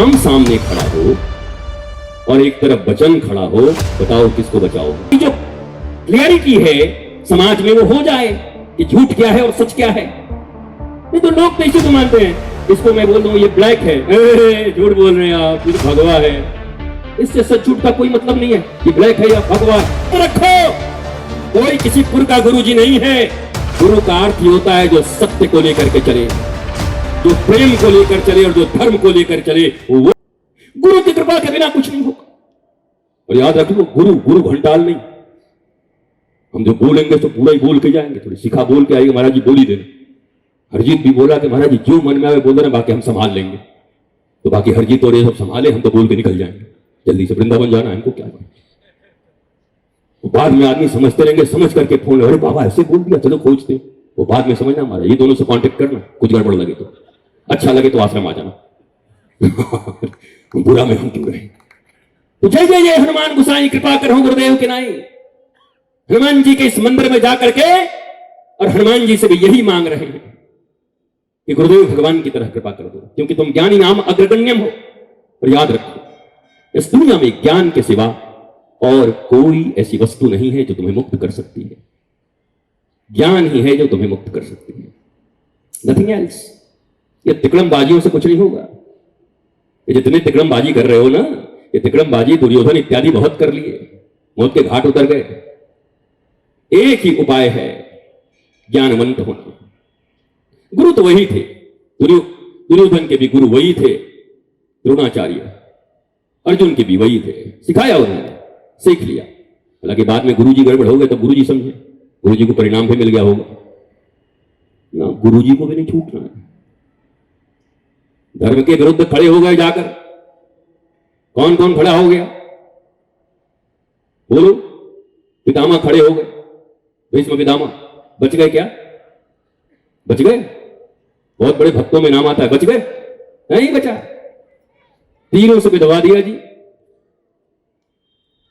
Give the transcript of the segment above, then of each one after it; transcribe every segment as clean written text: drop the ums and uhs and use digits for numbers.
राम सामने खड़ा हो और एक तरफ बचन खड़ा हो, बताओ किसको बचाओ? जो क्लियरिटी है समाज में वो हो जाए कि झूठ क्या है और सच क्या है। नहीं तो लोग तो इसी को मानते हैं, इसको मैं बोल दूं ये ब्लैक है, झूठ बोल रहे हैं आप, ये भगवा है। इससे सच झूठ का कोई मतलब नहीं है, ये ब्लैक है या भगवा। रखो, कोई किसी पुर का गुरु जी नहीं है। गुरु का अर्थ ही होता है जो सत्य को लेकर के चले, जो प्रेम को लेकर चले और जो धर्म को लेकर चले। वो गुरु की कृपा के बिना कुछ नहीं होगा। और याद रखो, गुरु गुरु घंटाल नहीं। हम जो बोलेंगे तो पूरा ही बोल के जाएंगे, थोड़ी सिखा बोल के आएंगे, महाराज जी बोल ही देना। हरजीत भी बोला कि महाराज जी जो मन में आए बोल देना, बाकी हम संभाल लेंगे। तो बाकी हरजीत और ये सब संभाले, हम तो बोल के निकल जाएंगे। जल्दी से वृंदावन जाना है, इनको क्या है। वो बाद में आदमी समझते रहेंगे, समझ करके फोन, अरे बाबा ऐसे बोल दिया, चलो खोजते। वो बाद में समझना, हमारा ये दोनों से कांटेक्ट करना, कुछ गड़बड़ लगे तो, अच्छा लगे तो आश्रम आ जाना। बुरा में हम क्यों रहे। तो जय जय जय हनुमान गोसाई, कृपा करो गुरुदेव के नाई। हनुमान जी के इस मंदिर में जाकर के और हनुमान जी से भी यही मांग रहे हैं कि गुरुदेव भगवान की तरह कृपा कर दो, क्योंकि तुम ज्ञानी नाम अग्रगण्यम हो। और याद रखो, इस दुनिया में ज्ञान के सिवा और कोई ऐसी वस्तु नहीं है जो तुम्हें मुक्त कर सकती है। ज्ञान ही है जो तुम्हें मुक्त कर सकती है, नथिंग एल्स। ये तिकड़मबाजियों से कुछ नहीं होगा। ये जितने तिकड़मबाजी कर रहे हो ना, ये तिकड़मबाजी दुर्योधन इत्यादि बहुत कर लिए, मौत के घाट उतर गए। एक ही उपाय है, ज्ञानवंत होना। गुरु तो वही थे, दुर्योधन के भी गुरु वही थे, द्रोणाचार्य। अर्जुन के भी वही थे, सिखाया उन्होंने, सीख लिया। हालांकि बाद में गुरुजी गड़बड़ हो गए तो गुरुजी समझे, गुरुजी को परिणाम भी मिल गया होगा ना। गुरुजी को भी नहीं छूटना है। धर्म के विरुद्ध खड़े हो गए जाकर, कौन कौन खड़ा हो गया बोलो? पितामह खड़े हो गए, भीष्म पितामह। बच गए क्या? बच गए? बहुत बड़े भक्तों में नाम आता है, बच गए? नहीं बचा, तीरों से विधवा दिया जी।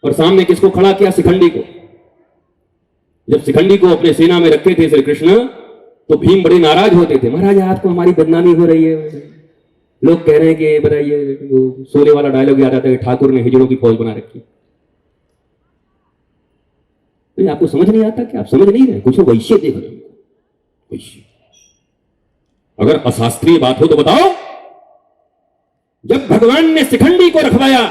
और सामने किसको खड़ा किया? शिखंडी को। जब शिखंडी को अपने सेना में रखे थे श्री कृष्ण, तो भीम बड़े नाराज होते थे, महाराज आपको हमारी बदनामी हो रही है। लोग कह रहे हैं कि बताइए, सोने वाला डायलॉग याद आता है, ठाकुर ने हिजड़ों की फौज बना रखी। आपको समझ नहीं आता कि आप समझ नहीं रहे, कुछ वैश्य देख रहे हो। वैश्य अगर अशास्त्रीय बात हो तो बताओ। जब भगवान ने शिखंडी को रखवाया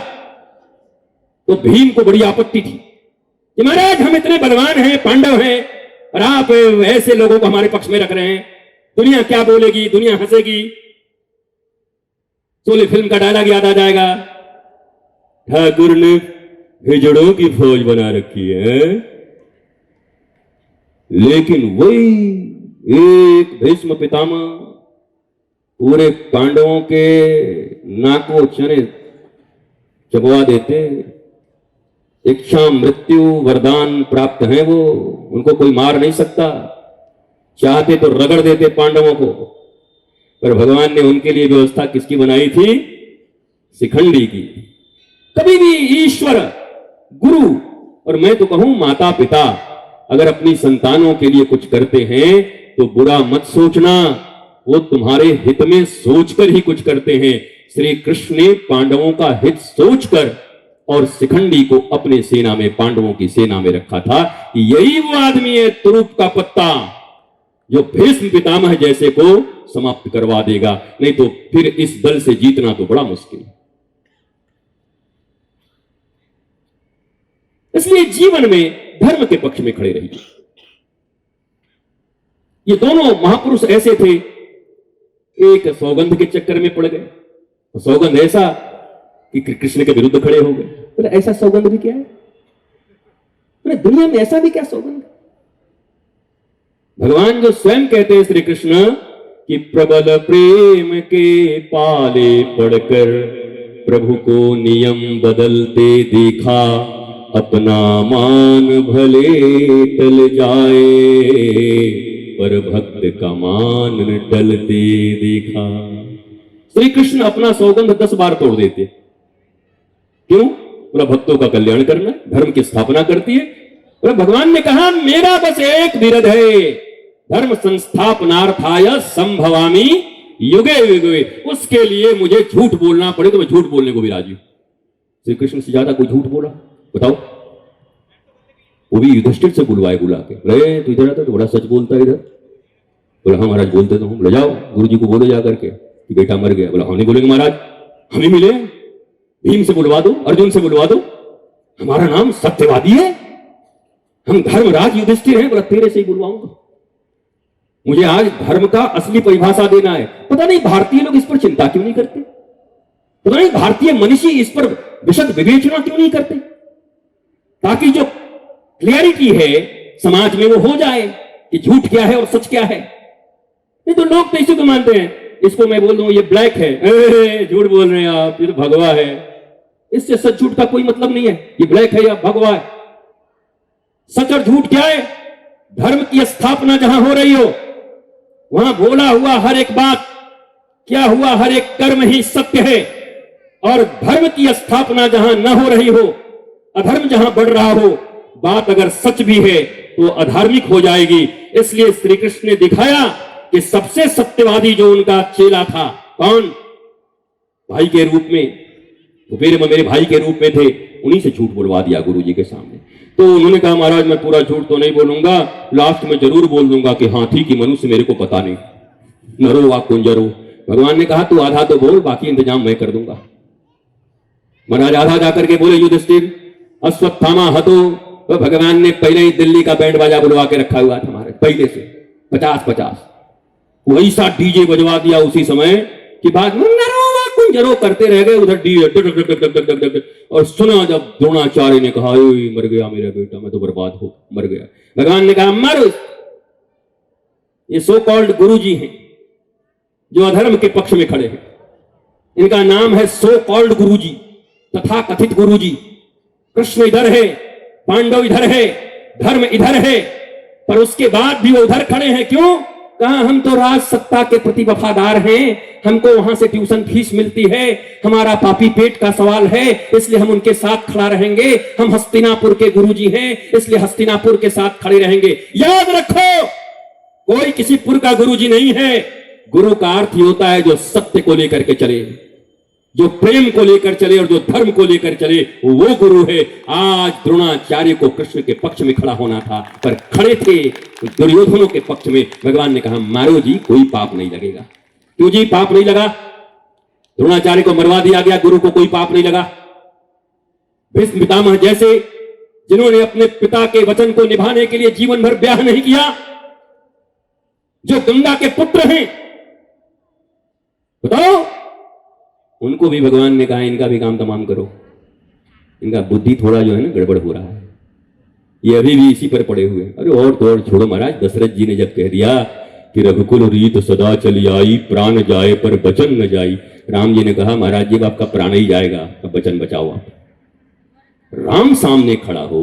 तो भीम को बड़ी आपत्ति थी कि महाराज हम इतने बलवान हैं, पांडव हैं, और आप ऐसे लोगों को हमारे पक्ष में रख रहे हैं। दुनिया क्या बोलेगी, दुनिया हंसेगी। सोले फिल्म का डायलॉग याद आ जाएगा, ठाकुर ने हिजड़ों की फौज बना रखी है। लेकिन वही एक भीष्म पितामह पूरे पांडवों के नाको चने चबवा देते। इच्छा मृत्यु वरदान प्राप्त है वो, उनको कोई मार नहीं सकता। चाहते तो रगड़ देते पांडवों को, पर भगवान ने उनके लिए व्यवस्था किसकी बनाई थी? शिखंडी की। कभी भी ईश्वर, गुरु और मैं तो कहूं माता पिता अगर अपनी संतानों के लिए कुछ करते हैं तो बुरा मत सोचना, वो तुम्हारे हित में सोचकर ही कुछ करते हैं। श्री कृष्ण ने पांडवों का हित सोचकर और शिखंडी को अपने सेना में, पांडवों की सेना में रखा था। यही वो आदमी है, तुरुप का पत्ता, जो भीष्म पितामह जैसे को समाप्त करवा देगा। नहीं तो फिर इस दल से जीतना तो बड़ा मुश्किल। इसलिए जीवन में धर्म के पक्ष में खड़े रहिए। ये दोनों महापुरुष ऐसे थे, एक सौगंध के चक्कर में पड़ गए। सौगंध ऐसा कि कृष्ण के विरुद्ध खड़े हो गए। बोले ऐसा सौगंध भी क्या है? बोले दुनिया में ऐसा भी क्या सौगंध? भगवान जो स्वयं कहते हैं श्री कृष्ण कि प्रबल प्रेम के पाले पड़कर प्रभु को नियम बदलते देखा, अपना मान भले टल जाए पर भक्त का मान न टलते देखा। श्री कृष्ण अपना सौगंध 10 बार तोड़ देते। क्यों? पूरा भक्तों का कल्याण करना, धर्म की स्थापना करती है। और भगवान ने कहा मेरा बस एक विरध है, धर्म संस्थापनार्थाय संभवामि युगे युगे, उसके लिए मुझे झूठ बोलना पड़े तो मैं झूठ बोलने को भी राजी हूं। श्री कृष्ण से ज्यादा कोई झूठ बोला बताओ? वो भी युधिष्ठिर से बुलवाए, बुला के, अरे तू इधर आता तो बड़ा सच बोलता है इधर। बोला हाँ महाराज बोलते तो हम। ले जाओ गुरु जी को बोलो जा करके कि बेटा मर गया। बोला हाँ नहीं बोलेंगे महाराज, हमें मिले, भीम से बुलवा दो, अर्जुन से बुलवा दो, हमारा नाम सत्यवादी है, हम धर्मराज युधिष्ठिर हैं। बोला तेरे से ही बुलवाऊंगा, मुझे आज धर्म का असली परिभाषा देना है। पता नहीं भारतीय लोग इस पर चिंता क्यों नहीं करते, पता नहीं भारतीय मनीषी इस पर विशद विवेचना क्यों नहीं करते, ताकि जो क्लियरिटी है समाज में वो हो जाए कि झूठ क्या है और सच क्या है। नहीं तो लोग तो इसी को मानते हैं, इसको मैं बोल दूं ये ब्लैक है, झूठ बोल रहे हैं आप, ये तो भगवा है। इससे सच झूठ का कोई मतलब नहीं है, ये ब्लैक है या भगवा है। सच और झूठ क्या है? धर्म की स्थापना जहां हो रही हो वहां बोला हुआ हर एक बात, क्या हुआ हर एक कर्म ही सत्य है। और धर्म की स्थापना जहां न हो रही हो, अधर्म जहां बढ़ रहा हो, बात अगर सच भी है तो अधार्मिक हो जाएगी। इसलिए श्री कृष्ण ने दिखाया कि सबसे सत्यवादी जो उनका चेला था, कौन? भाई के रूप में, तो मेरे भाई के रूप में थे, उन्हीं से झूठ बोलवा दिया गुरु जी के सामने। तो उन्होंने कहा महाराज मैं पूरा झूठ तो नहीं बोलूंगा, लास्ट में जरूर बोल दूंगा कि हाथी की मनुष्य मेरे को पता नहीं, नरो वा कुंजरो। भगवान ने कहा तू आधा तो बोल, बाकी इंतजाम मैं कर दूंगा। महाराज आधा जाकर के बोले युधिष्ठिर अश्वत्थामा हतो। तो भगवान ने पहले ही दिल्ली का बैंड बाजा बुलवा के रखा हुआ था महाराज, पहले से 50-50 वही सा डीजे बजवा दिया उसी समय कि बाद में कुंजरो करते रह गए उधर डीजे। और सुना जब द्रोणाचार्य ने कहा मर गया मेरा बेटा, मैं तो बर्बाद हो मर गया। भगवान ने कहा मर। ये सो कॉल्ड गुरु जी हैं जो अधर्म के पक्ष में खड़े हैं, इनका नाम है सो कॉल्ड गुरु जी, तथा कथित गुरु जी। कृष्ण इधर है, पांडव इधर है, धर्म इधर है, पर उसके बाद भी वो उधर खड़े हैं। क्यों? कहा हम तो राज सत्ता के प्रति वफादार हैं, हमको वहां से ट्यूशन फीस मिलती है, हमारा पापी पेट का सवाल है, इसलिए हम उनके साथ खड़ा रहेंगे। हम हस्तिनापुर के गुरुजी हैं, इसलिए हस्तिनापुर के साथ खड़े रहेंगे। याद रखो कोई किसी पुर का गुरुजी नहीं है। गुरु का अर्थ ही होता है जो सत्य को लेकर के चले, जो प्रेम को लेकर चले और जो धर्म को लेकर चले, वो गुरु है। आज द्रोणाचार्य को कृष्ण के पक्ष में खड़ा होना था, पर खड़े थे दुर्योधनों के पक्ष में। भगवान ने कहा मारो जी, कोई पाप नहीं लगेगा। क्यों जी पाप नहीं लगा? द्रोणाचार्य को मरवा दिया गया, गुरु को कोई पाप नहीं लगा। भीष्म पितामह जैसे जिन्होंने अपने पिता के वचन को निभाने के लिए जीवन भर ब्याह नहीं किया, जो गंगा के पुत्र हैं, बताओ उनको भी भगवान ने कहा इनका भी काम तमाम करो, इनका बुद्धि थोड़ा जो है ना गड़बड़ हो रहा है, ये अभी भी इसी पर पड़े हुए। अरे और तो और छोड़ो महाराज, दशरथ जी ने जब कह दिया कि रघुकुल रीत सदा चली आई, प्राण जाए पर बचन न जाई। राम जी ने कहा महाराज जी आपका प्राण ही जाएगा, अब बचन बचाओ आप। राम सामने खड़ा हो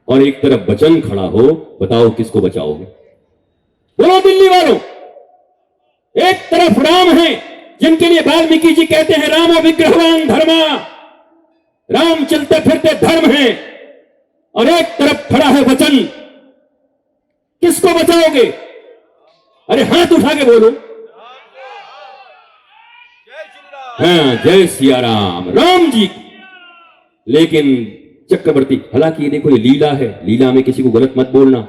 और एक तरफ बचन खड़ा हो, बताओ किसको बचाओगे? बोलो दिल्ली वालों, एक तरफ राम है जिनके लिए वाल्मीकि जी कहते हैं रामो विग्रहवान धर्मा, राम चलते फिरते धर्म है, और एक तरफ खड़ा है वचन। किसको बचाओगे? अरे हाथ उठा के बोलो। हाँ जय सिया राम, राम जी। लेकिन चक्रवर्ती, हालांकि ये देखो ये लीला है, लीला में किसी को गलत मत बोलना,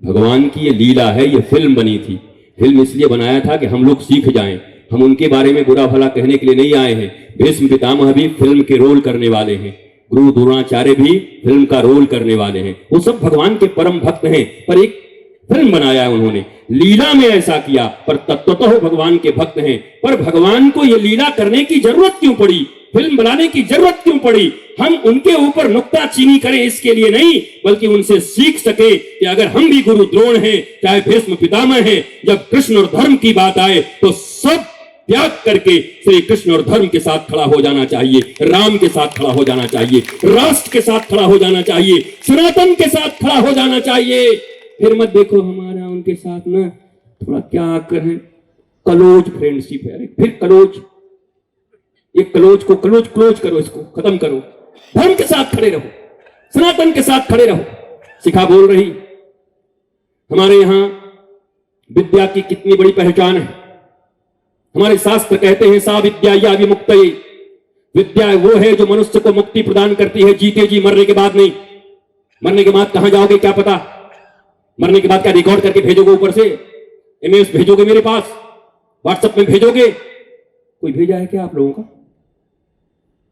भगवान की ये लीला है। ये फिल्म बनी थी, फिल्म इसलिए बनाया था कि हम लोग सीख जाएं, हम उनके बारे में बुरा भला कहने के लिए नहीं आए हैं। भीष्म पितामह भी फिल्म के रोल करने वाले हैं, गुरु द्रोणाचार्य भी फिल्म का रोल करने वाले हैं, वो सब भगवान के परम भक्त हैं, पर एक फिल्म बनाया है उन्होंने, लीला में ऐसा किया, पर तत्वतः भगवान के भक्त हैं। पर भगवान को ये लीला करने की जरूरत क्यों पड़ी, फिल्म बनाने की जरूरत क्यों पड़ी? हम उनके ऊपर नुक्ताचीनी करें इसके लिए नहीं, बल्कि उनसे सीख सके कि अगर हम भी गुरु द्रोण हैं, चाहे भीष्म पितामह हैं, जब कृष्ण और धर्म की बात आए तो सब त्याग करके श्री कृष्ण और धर्म के साथ खड़ा हो जाना चाहिए, राम के साथ खड़ा हो जाना चाहिए, राष्ट्र के साथ खड़ा हो जाना चाहिए, सनातन के साथ खड़ा हो जाना चाहिए। फिर मत देखो हमारा उनके साथ ना थोड़ा क्या करें, क्लोज फ्रेंडशिप है। अरे फिर क्लोज, ये क्लोज को क्लोज करो, इसको खत्म करो, धर्म के साथ खड़े रहो, सनातन के साथ खड़े रहो। शिखा बोल रही हमारे यहां विद्या की कितनी बड़ी पहचान है, हमारे शास्त्र कहते हैं सा विद्या या विमुक्तये, विद्या वो है जो मनुष्य को मुक्ति प्रदान करती है, जीते जी, मरने के बाद नहीं। मरने के बाद कहां जाओगे क्या पता, मरने के बाद क्या रिकॉर्ड करके भेजोगे, ऊपर से इमेज भेजोगे मेरे पास, व्हाट्सएप में भेजोगे? कोई भेजा है क्या आप लोगों का?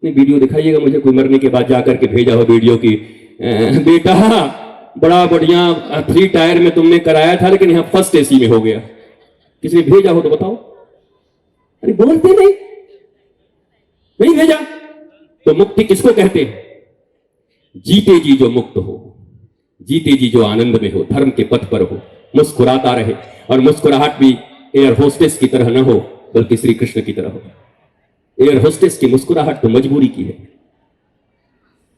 नहीं, वीडियो दिखाइएगा मुझे, कोई मरने के बाद जाकर के भेजा हो वीडियो की, बेटा बड़ा बढ़िया 3 टायर में तुमने कराया था लेकिन यहां फर्स्ट एसी में हो गया। किसी ने भेजा हो तो बताओ। अरे बोलते नहीं भेजा। तो मुक्ति किसको कहते हैं? जीते जी जो मुक्त हो, जीते जी जो आनंद में हो, धर्म के पथ पर हो, मुस्कुराता रहे, और मुस्कुराहट भी एयर होस्टेस की तरह न हो बल्कि श्री कृष्ण की तरह हो। एयर होस्टेस की मुस्कुराहट तो मजबूरी की है,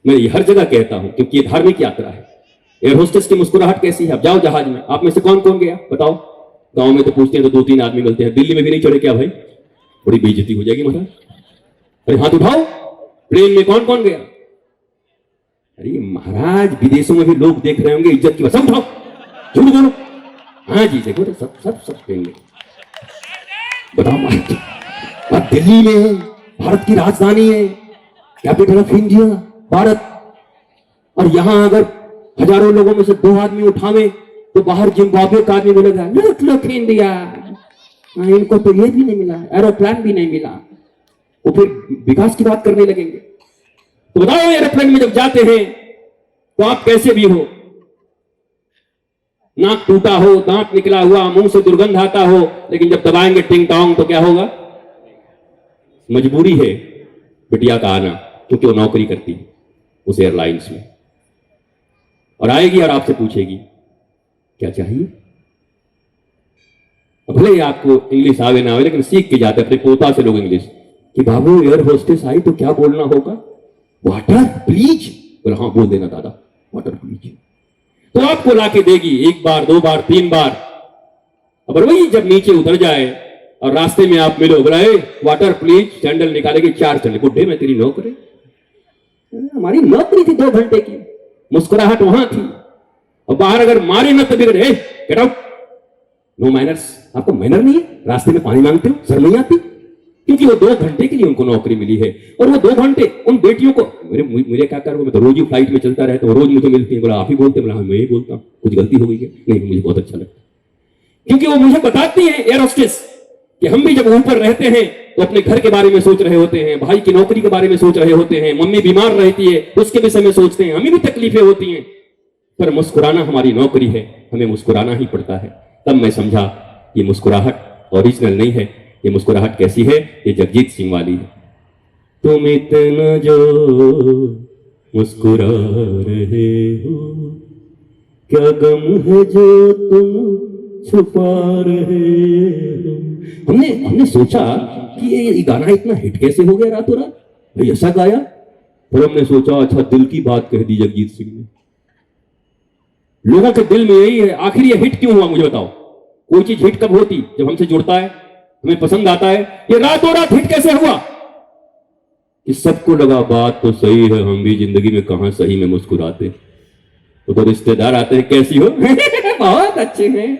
मैं ये हर जगह कहता हूं क्योंकि ये धार्मिक यात्रा है। एयर होस्टेस की मुस्कुराहट कैसी है? आप जाओ जहाज में, आप में से कौन कौन गया बताओ? गांव में तो पूछते हैं तो 2-3 आदमी मिलते हैं, दिल्ली में भी नहीं चढ़े क्या भाई? बड़ी बेइज्जती हो जाएगी महाराज। अरे हाथ उठाओ, प्लेन में कौन कौन गया? अरे महाराज विदेशों में भी लोग देख रहे होंगे, इज्जत की बात, सब उठाओ, झूठ बोलो। हाँ जी देखो, सब सब सब प्लेन में। बताओ महाराज, दिल्ली में है, भारत की राजधानी है, कैपिटल ऑफ इंडिया भारत, और यहां अगर हजारों लोगों में से 2 आदमी उठावे तो बाहर जिम्बाब्वे का आदमी बोलेगा लुक इंडिया, इनको तो ये भी नहीं मिला, एरोप्लेन भी नहीं मिला, वो फिर विकास की बात करने लगेंगे। तो बताओ एरोप्लेन में जब जाते हैं तो आप कैसे भी हो, नाक टूटा हो, दांत निकला हुआ, मुंह से दुर्गंध आता हो, लेकिन जब दबाएंगे टिंग टोंग तो क्या होगा? मजबूरी है बिटिया का आना, क्योंकि वो नौकरी करती है उस एयरलाइंस में, और आएगी और आपसे पूछेगी क्या चाहिए। भले ही आपको इंग्लिश आवे ना आवे, लेकिन सीख के जाते अपने पोता से लोग इंग्लिश, कि बाबू एयर होस्टेस आई तो क्या बोलना होगा? Water please. बोला हाँ बोल देना दादा, वाटर प्लीज। तो आपको लाके देगी 1 बार 2 बार 3 बार। अब वही जब नीचे उतर जाए और रास्ते में आप मिलो, बोला वाटर प्लीज, सैंडल निकालेगी 4 सैंडल, बुढ़े मैं तेरी नौकरी, हमारी नौकरी थी 2 घंटे की, मुस्कुराहट वहां थी, और बाहर अगर मारे न तो बिगड़े, गेट आउट, नो मैनर्स। आपको मैनर नहीं है, रास्ते में पानी मांगते हो, शर्म नहीं आती? क्योंकि वो 2 घंटे के लिए उनको नौकरी मिली है, और वो 2 घंटे उन बेटियों को, मुझे क्या करूँ, मैं तो रोज ही फ्लाइट में चलता रहता हूँ, रोज मुझे मिलती है। बोला आप ही बोलते? बोला मैं ही बोलता हूँ, कुछ गलती हो गई है? नहीं, मुझे बहुत अच्छा लगता, क्योंकि वो मुझे बताती है एयर होस्टेस कि हम भी जब ऊपर रहते हैं तो अपने घर के बारे में सोच रहे होते हैं, भाई की नौकरी के बारे में सोच रहे होते हैं, मम्मी बीमार रहती है उसके विषय में सोचते हैं, हमें भी तकलीफें होती हैं, पर मुस्कुराना हमारी नौकरी है, हमें मुस्कुराना ही पड़ता है। तब मैं समझा ये मुस्कुराहट ओरिजिनल नहीं है, ये मुस्कुराहट कैसी है? ये जगजीत सिंह वाली है। तुम इतना जो मुस्कुरा रहे हो, क्या गम है जो तुम छुपा रहे हो। हमने सोचा कि ये गाना इतना हिट कैसे हो गया रातों रात, भाई ऐसा गाया। फिर हमने सोचा अच्छा दिल की बात कह दी जगजीत सिंह ने, लोगों के दिल में यही है। आखिर ये हिट क्यों हुआ मुझे बताओ? कोई चीज हिट कब होती? जब हमसे जुड़ता है, हमें पसंद आता है। ये रातों रात हिट कैसे हुआ? कि सबको लगा बात तो सही है, हम भी जिंदगी में कहां सही में मुस्कुराते। तो रिश्तेदार आते हैं, कैसी हो? बहुत अच्छे हैं,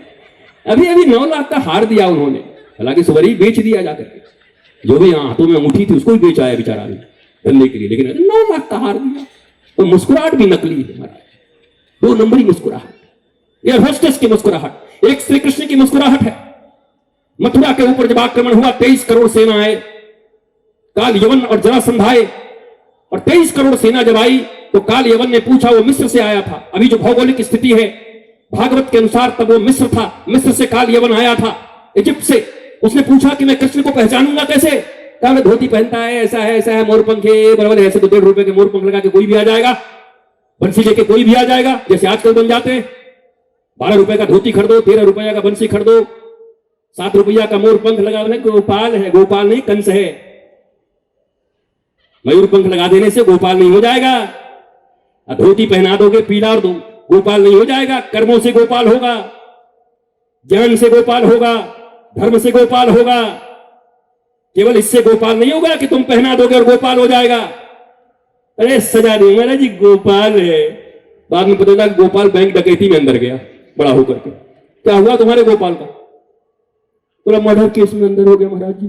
अभी अभी 9 लाख का हार दिया उन्होंने, हालांकि सवरी बेच दिया जाकर के, जो भी हाथों में अंगूठी थी उसको भी बेचाया बेचारा ने धरने के लिए, लेकिन 9 लाख का हार दिया। तो मुस्कुराहट भी नकली है हमारा, 2 नंबरी मुस्कुराहट, एयर होस्टेस की मुस्कुराहट, एक श्री कृष्ण की मुस्कुराहट है। मथुरा के ऊपर जब आक्रमण हुआ, 23 करोड़ सेना आए, काल यवन और जरासंध आए, और 23 करोड़ सेना जब आई तो काल यवन ने पूछा, वो मिस्र से आया था, अभी जो भौगोलिक स्थिति है भागवत के अनुसार तब वो मिस्र था, मिस्र से काल यवन आया था, इजिप्ट से। उसने पूछा कि मैं कृष्ण को पहचानूंगा कैसे? कहा मैं धोती पहनता है, ऐसा है मोरपंख है, बराबर ऐसे तो 1.5 रुपए के मोरपंख लगा के कोई भी आ जाएगा, बंसी लेके कोई भी आ जाएगा, जैसे आजकल बन जाते हैं। 12 रुपए का धोती खरीदो, 13 रुपया का बंसी खरीदो, 7 रुपया का मोरपंख लगा देना, गोपाल है, गोपाल नहीं कंस है। मयूर पंख लगा देने से गोपाल नहीं हो जाएगा, धोती पहना दोगे पीला और गोपाल नहीं हो जाएगा। कर्मों से गोपाल होगा, ज्ञान से गोपाल होगा, धर्म से गोपाल होगा। केवल इससे गोपाल नहीं होगा कि तुम पहना दोगे और गोपाल हो जाएगा। अरे सजा नहीं महाराज जी, गोपाल है। बाद में पता चला गोपाल बैंक डकैती में अंदर गया बड़ा होकर के। क्या हुआ तुम्हारे गोपाल का? बोला मर्डर केस में अंदर हो गया महाराज जी।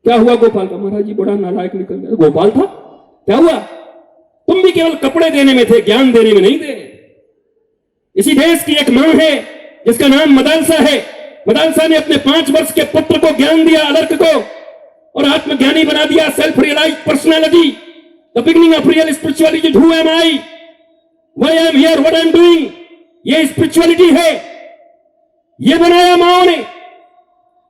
क्या हुआ गोपाल का? महाराज जी बड़ा नालायक निकल गया। गोपाल था? क्या हुआ? तुम भी केवल कपड़े देने में थे, ज्ञान देने में नहीं थे। इसी देश की एक मां है जिसका नाम मदालसा है। मदालसा ने अपने 5 वर्ष के पुत्र को ज्ञान दिया, अलर्क को, और आत्मज्ञानी बना दिया। Self realise personality, the beginning of real spirituality. Who am I, why I am here, what I am doing, ये स्पिरिचुअलिटी है। ये बनाया माओ ने।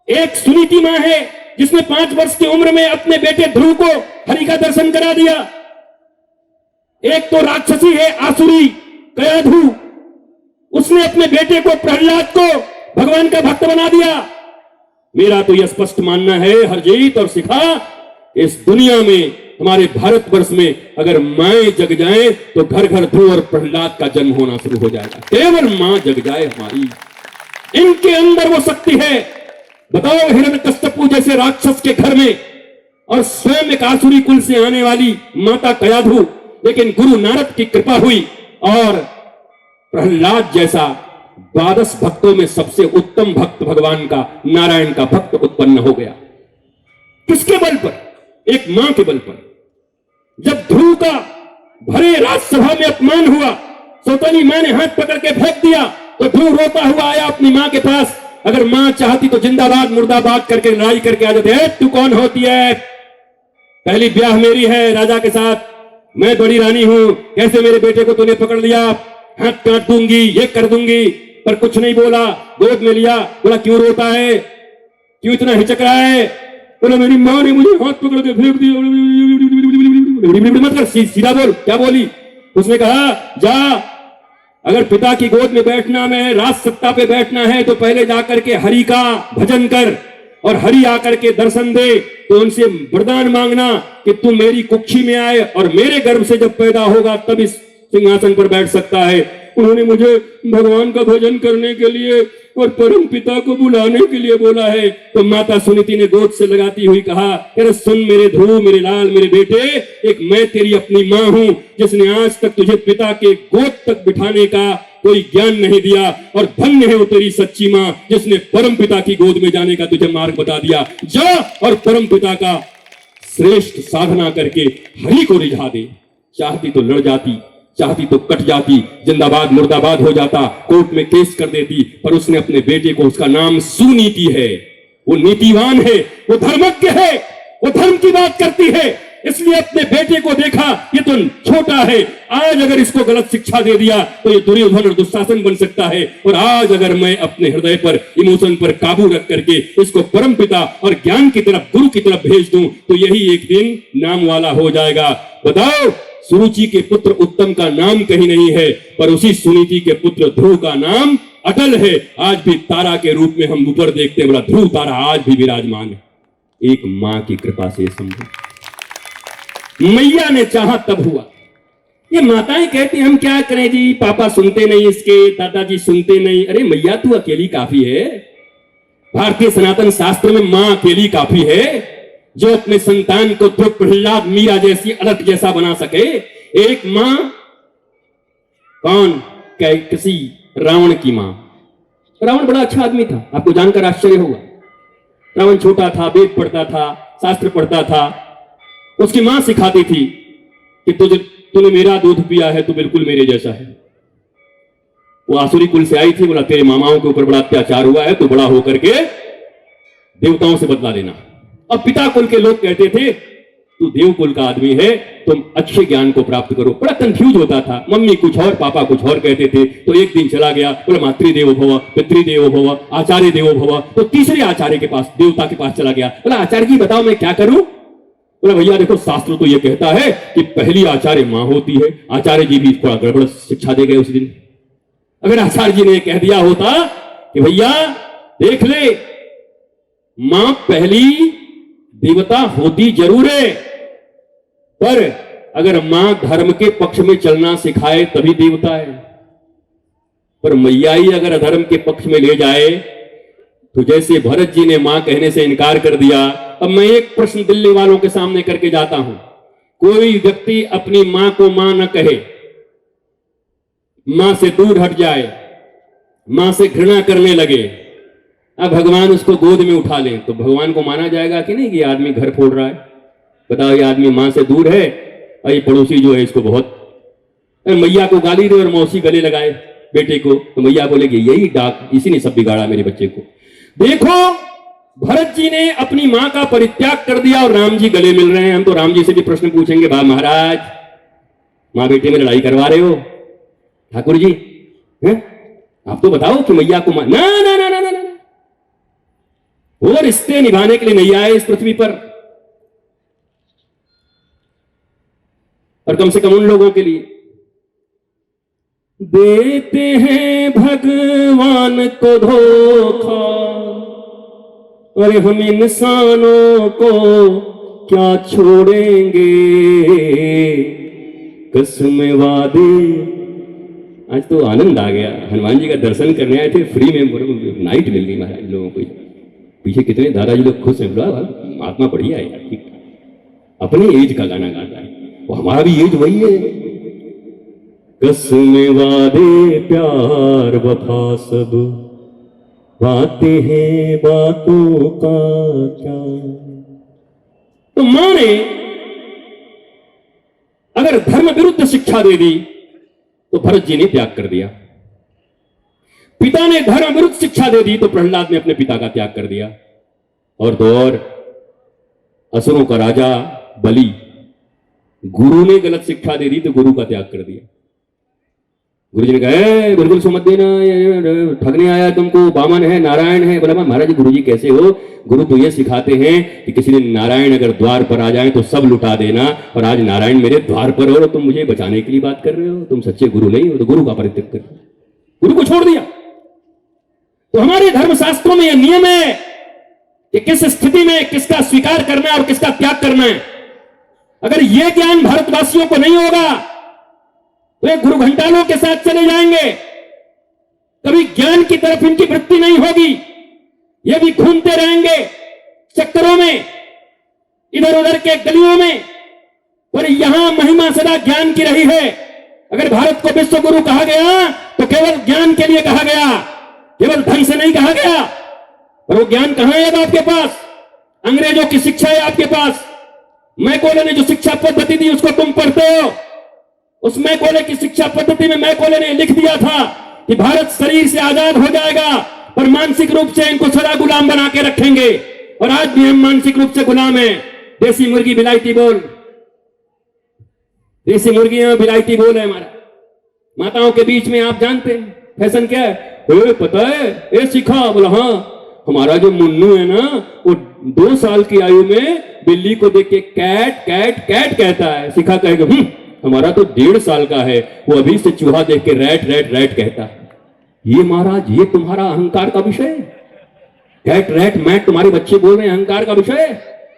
एक सुनीति मां है जिसने 5 वर्ष की उम्र में अपने बेटे ध्रुव को हरि का दर्शन करा दिया। एक तो राक्षसी है आसुरी कयाधु, उसने अपने बेटे को प्रहलाद को भगवान का भक्त बना दिया। मेरा तो यह स्पष्ट मानना है हरजीत और शिखा, इस दुनिया में, हमारे भारतवर्ष में अगर माएं जग जाएं तो घर घर ध्रुव और प्रहलाद का जन्म होना शुरू हो जाएगा। केवल मां जग जाए हमारी, इनके अंदर वो शक्ति है। बताओ, हिरण्यकश्यपु जैसे राक्षस के घर में, और स्वयं एक आसुरी कुल से आने वाली माता कयाधु, लेकिन गुरु नारद की कृपा हुई और प्रहलाद जैसा 12 भक्तों में सबसे उत्तम भक्त भगवान का, नारायण का भक्त उत्पन्न हो गया। किसके बल पर? एक मां के बल पर। जब ध्रुव का भरे राजसभा में अपमान हुआ, सौतनी मां ने हाथ पकड़ के फेंक दिया, तो ध्रुव रोता हुआ आया अपनी मां के पास। अगर मां चाहती तो जिंदाबाद मुर्दाबाद करके लड़ाई करके आ जाते। तू कौन होती है? पहली ब्याह मेरी है राजा के साथ, मैं बड़ी रानी हूं, कैसे मेरे बेटे को तूने पकड़ लिया? हाथ काट दूंगी, ये कर दूंगी। पर कुछ नहीं बोला, गोद में लिया। बोला क्यों रोता है, क्यों इतना हिचक रहा है? बोला मेरी मां ने मुझे हाथ पकड़ के फेंक दिया। मत कर, सीधा बोल, क्या बोली? उसने कहा जा, अगर पिता की गोद में बैठना में, राज सत्ता पे बैठना है, तो पहले जाकर के हरि का भजन कर, और हरि आकर के दर्शन दे तो उनसे वरदान मांगना कि तू मेरी कुक्षी में आए और मेरे गर्भ से जब पैदा होगा तब इस सिंहासन पर बैठ सकता है। उन्होंने मुझे भगवान का भजन करने के लिए और परम पिता को बुलाने के लिए बोला है। तो माता सुनीति ने गोद से लगाती हुई कहा, अरे सुन मेरे ध्रुव, मेरे लाल, मेरे बेटे, एक मैं तेरी अपनी मां हूं जिसने आज तक तुझे पिता के गोद तक बिठाने का कोई ज्ञान नहीं दिया, और धन्य है वो तेरी सच्ची मां जिसने परम पिता की गोद में जाने का तुझे मार्ग बता दिया। जा और परम पिता का श्रेष्ठ साधना करके हरि को रिझा दे। चाहती तो लड़ जाती, चाहती तो कट जाती, जिंदाबाद मुर्दाबाद हो जाता, कोर्ट में केस कर देती, पर उसने अपने बेटे को, उसका नाम सुनीति है, वो नीतिवान है, वो धर्मज्ञ है, वो धर्म की बात करती है, इसलिए अपने बेटे को देखा ये तो छोटा है, आज अगर इसको गलत शिक्षा दे दिया तो ये दुर्योधन और दुशासन बन सकता है, और आज अगर मैं अपने हृदय पर, इमोशन पर काबू रख करके इसको परम पिता और ज्ञान की तरफ, गुरु की तरफ भेज दूं तो यही एक दिन नाम वाला हो जाएगा। बताओ, सुरुचि के पुत्र उत्तम का नाम कहीं नहीं है, पर उसी सुनीति के पुत्र ध्रुव का नाम अटल है। आज भी तारा के रूप में हम ऊपर देखते हैं, बोला ध्रुव तारा आज भी विराजमान है, एक मां की कृपा से संभव। मैया ने चाहा तब हुआ। ये माताएं कहती हम क्या करें जी, पापा सुनते नहीं इसके, दादाजी सुनते नहीं। अरे मैया तू अकेली काफी है। भारतीय सनातन शास्त्र में मां अकेली काफी है जो अपने संतान को ध्रुव, प्रहलाद, मीरा जैसी, अलग जैसा बना सके। एक मां कौन? किसी रावण की मां। रावण बड़ा अच्छा आदमी था, आपको जानकर आश्चर्य होगा। रावण छोटा था, वेद पढ़ता था, शास्त्र पढ़ता था। उसकी मां सिखाती थी कि तूने मेरा दूध पिया है तो बिल्कुल मेरे जैसा है। वो आसुरी कुल से आई थी, बोला तेरे मामाओं के ऊपर बड़ा अत्याचार हुआ है, तो बड़ा होकर के देवताओं से बदला लेना। अब पिता कुल के लोग कहते थे तू देव कुल का आदमी है, तुम अच्छे ज्ञान को प्राप्त करो। बड़ा कंफ्यूज होता था, मम्मी कुछ और, पापा कुछ और कहते थे। तो एक दिन चला गया, बोला मातृदेवो भव, पितृदेवो भव, आचार्य देवो भव। तो तीसरे आचार्य के पास, देवता के पास चला गया। बोला आचार्य जी बताओ मैं क्या करूं? बोला भैया देखो, शास्त्र तो ये कहता है कि पहली आचार्य मां होती है। आचार्य जी भी थोड़ा गड़बड़ शिक्षा दे गए उस दिन। अगर आचार्य जी ने कह दिया होता कि भैया देख ले, मां पहली देवता होती जरूर है, पर अगर मां धर्म के पक्ष में चलना सिखाए तभी देवता है। पर मैया ही अगर अधर्म के पक्ष में ले जाए, तो जैसे भरत जी ने मां कहने से इनकार कर दिया। अब मैं एक प्रश्न दिल्ली वालों के सामने करके जाता हूं, कोई व्यक्ति अपनी मां को मां न कहे, मां से दूर हट जाए, मां से घृणा करने लगे, अब भगवान उसको गोद में उठा लें तो भगवान को माना जाएगा कि नहीं कि आदमी घर फोड़ रहा है? बताओ, ये आदमी मां से दूर है और ये पड़ोसी जो है इसको बहुत, मैया को गाली दे और मौसी गले लगाए बेटे को, तो मैया बोलेगी यही डाक, इसी ने सब बिगाड़ा मेरे बच्चे को। देखो, भरत जी ने अपनी मां का परित्याग कर दिया और राम जी गले मिल रहे हैं। हम तो राम जी से भी प्रश्न पूछेंगे, बा महाराज, मां बेटे में लड़ाई करवा रहे हो ठाकुर जी, हैं? आप तो बताओ कि मैया को ना ना ना ना ना ना, वो रिश्ते निभाने के लिए नहीं आए इस पृथ्वी पर, और कम से कम उन लोगों के लिए देते हैं भगवान को धोखा, अरे हम इंसानों को क्या छोड़ेंगे, कसम वादे। आज तो आनंद आ गया, हनुमान जी का दर्शन करने आए थे, फ्री में नाइट मिल गई महाराज लोगों को। पीछे कितने दादाजी लोग खुश हैं, महात्मा बढ़िया है यार, ठीक, अपने एज का गाना गाता है, वो हमारा भी एज वही है। कसम वादे प्यार वफा सब बातें हैं, बातों का क्या। तो मां ने अगर धर्म विरुद्ध शिक्षा दे दी तो भरत जी ने त्याग कर दिया। पिता ने धर्म विरुद्ध शिक्षा दे दी तो प्रहलाद ने अपने पिता का त्याग कर दिया। और तो और असुरों का राजा बलि, गुरु ने गलत शिक्षा दे दी तो गुरु का त्याग कर दिया। गुरु जी ने कहा बिल्कुल सुमत देना, ठगने आया तुमको, बामन है नारायण है। बोला महाराज जी गुरु जी कैसे हो? गुरु तो ये सिखाते हैं कि किसी दिन नारायण अगर द्वार पर आ जाए तो सब लुटा देना, और आज नारायण मेरे द्वार पर हो और तुम मुझे बचाने के लिए बात कर रहे हो, तुम सच्चे गुरु नहीं हो। तो गुरु का परित्याग कर, गुरु को छोड़ दिया। तो हमारे धर्मशास्त्रों में यह नियम है कि किस स्थिति में किसका स्वीकार करना है और किसका त्याग करना है। अगर यह ज्ञान भारतवासियों को नहीं होगा वे गुरु घंटालों के साथ चले जाएंगे, कभी ज्ञान की तरफ इनकी वृत्ति नहीं होगी, ये भी घूमते रहेंगे चक्करों में, इधर उधर के गलियों में। पर यहां महिमा सदा ज्ञान की रही है। अगर भारत को विश्व गुरु कहा गया तो केवल ज्ञान के लिए कहा गया, केवल धन से नहीं कहा गया। पर वो ज्ञान कहां है अब आपके पास? अंग्रेजों की शिक्षा है आपके पास। मैकोले ने जो शिक्षा पद्धति दी उसको तुम पढ़ते हो। उस मैकोले की शिक्षा पद्धति में मैकोले ने लिख दिया था कि भारत शरीर से आजाद हो जाएगा पर मानसिक रूप से इनको सदा गुलाम बना के रखेंगे। और आज भी हम मानसिक रूप से गुलाम हैं। देसी मुर्गी बिलायती बोल, देसी मुर्गियां बिलायती बोल है हमारा। माताओं के बीच में आप जानते हैं फैशन क्या है? पता है ये सीखा? बोला हाँ, हमारा जो मुन्नू है ना वो 2 साल की आयु में बिल्ली को देख के कैट कैट कैट कहता है। सीखा कहेगा हमारा तो 1.5 साल का है, वो अभी से चूहा देख के रैट रैट रैट कहता है। ये महाराज ये तुम्हारा अहंकार का विषय है? कैट रैट मैट तुम्हारे बच्चे बोल रहे हैं अहंकार का विषय है?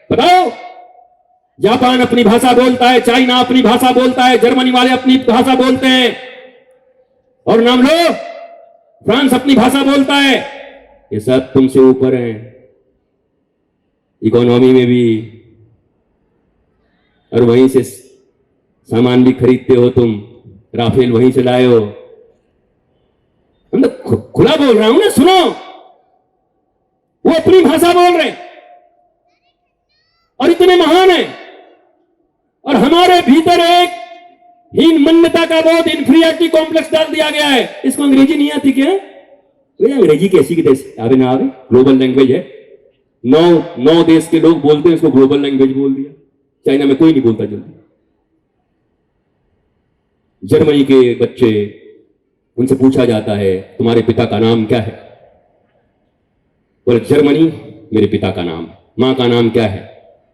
बताओ। जापान अपनी भाषा बोलता है, चाइना अपनी भाषा बोलता है, जर्मनी वाले अपनी भाषा बोलते हैं, और नाम लो फ्रांस अपनी भाषा बोलता है। ये सब तुमसे ऊपर हैं इकोनॉमी में भी, और वहीं से सामान भी खरीदते हो तुम, राफेल वहीं से लाए हो। हम तो खुला बोल रहा हूं ना, सुनो। वो अपनी भाषा बोल रहे और इतने महान है, और हमारे भीतर एक हीन मान्यता का बोध, इंफीरियरिटी कॉम्प्लेक्स डाल दिया गया है। इसको अंग्रेजी नहीं आती क्या? अंग्रेजी कैसी की देश आवे ना आवे, ग्लोबल लैंग्वेज है। 9 देश के लोग बोलते हैं, इसको ग्लोबल लैंग्वेज बोल दिया। चाइना में कोई नहीं बोलता जल्दी। जर्मनी के बच्चे, उनसे पूछा जाता है तुम्हारे पिता का नाम क्या है? बोले जर्मनी मेरे पिता का नाम। मां का नाम क्या है?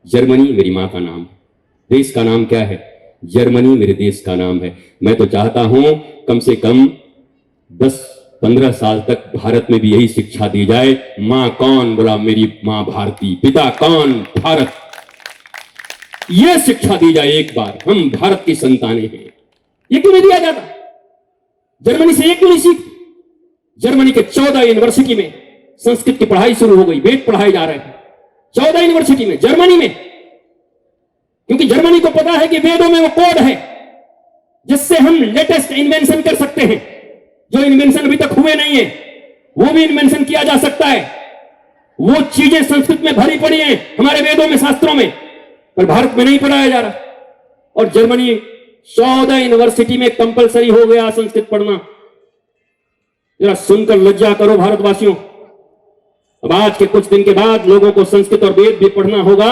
जर्मनी मेरी मां का नाम। देश का नाम क्या है? जर्मनी मेरे देश का नाम है। मैं तो चाहता हूं कम से कम 10-15 साल तक भारत में भी यही शिक्षा दी जाए। मां कौन? बोला मेरी मां भारती। पिता कौन? भारत। यह शिक्षा दी जाए एक बार, हम भारत की संतानें हैं। ये क्यों नहीं दिया जाता? जर्मनी से ये क्यों नहीं सीख? जर्मनी के 14 यूनिवर्सिटी में संस्कृत की पढ़ाई शुरू हो गई, वेद पढ़ाए जा रहे हैं 14 यूनिवर्सिटी में, जर्मनी में। क्योंकि जर्मनी को पता है कि वेदों में वो कोड है जिससे हम लेटेस्ट इन्वेंशन कर सकते हैं। जो इन्वेंशन अभी तक हुए नहीं है वो भी इन्वेंशन किया जा सकता है। वो चीजें संस्कृत में भरी पड़ी हैं हमारे वेदों में, शास्त्रों में, पर भारत में नहीं पढ़ाया जा रहा। और जर्मनी 14 यूनिवर्सिटी में कंपलसरी हो गया संस्कृत पढ़ना। जरा सुनकर लज्जा करो भारतवासियों। अब आज के कुछ दिन के बाद लोगों को संस्कृत और वेद भी पढ़ना होगा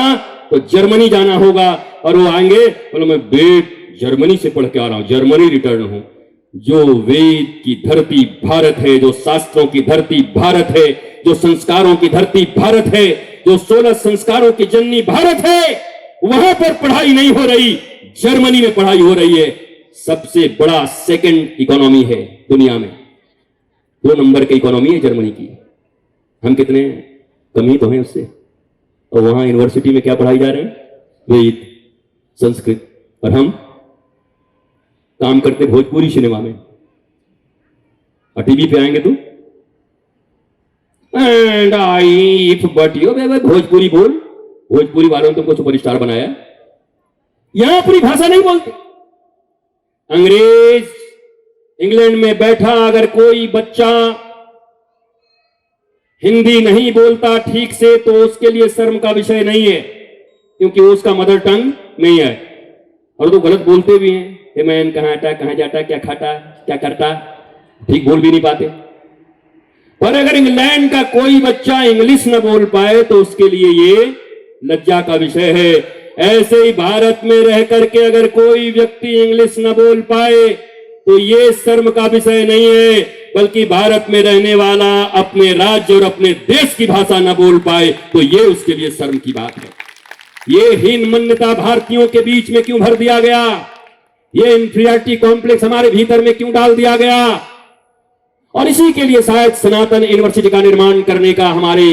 तो जर्मनी जाना होगा, और वो आएंगे बोलो मैं वेद जर्मनी से पढ़ के आ रहा हूं, जर्मनी रिटर्न हूं। जो वेद की धरती भारत है, जो शास्त्रों की धरती भारत है, जो संस्कारों की धरती भारत है, जो 16 संस्कारों की जननी भारत है, वहां पर पढ़ाई नहीं हो रही, जर्मनी में पढ़ाई हो रही है। सबसे बड़ा सेकंड इकोनॉमी है दुनिया में, 2 नंबर की इकोनॉमी है जर्मनी की। हम कितने कम ही तो हैं उससे। और वहां यूनिवर्सिटी में क्या पढ़ाई जा रहे हैं? वेद, संस्कृत। और हम काम करते भोजपुरी सिनेमा में, और टीवी पे आएंगे तो and I if but you, Bhojpuri बोल, भोजपुरी वालों ने तुमको सुपरस्टार बनाया। यहां अपनी भाषा नहीं बोलते। अंग्रेज इंग्लैंड में बैठा अगर कोई बच्चा हिंदी नहीं बोलता ठीक से तो उसके लिए शर्म का विषय नहीं है, क्योंकि वो उसका मदर टंग नहीं है। और तो गलत बोलते भी हैं, हे मैन कहां आता, कहां जाता, क्या खाता, क्या करता, ठीक बोल भी नहीं पाते। पर अगर इंग्लैंड का कोई बच्चा इंग्लिश न बोल पाए तो उसके लिए ये लज्जा का विषय है। ऐसे ही भारत में रह करके अगर कोई व्यक्ति इंग्लिश न बोल पाए तो ये शर्म का विषय नहीं है, बल्कि भारत में रहने वाला अपने राज्य और अपने देश की भाषा न बोल पाए तो ये उसके लिए शर्म की बात है। ये हीन मान्यता भारतीयों के बीच में क्यों भर दिया गया? ये इंफीरियरिटी कॉम्प्लेक्स हमारे भीतर में क्यों डाल दिया गया? और इसी के लिए शायद सनातन यूनिवर्सिटी का निर्माण करने का हमारे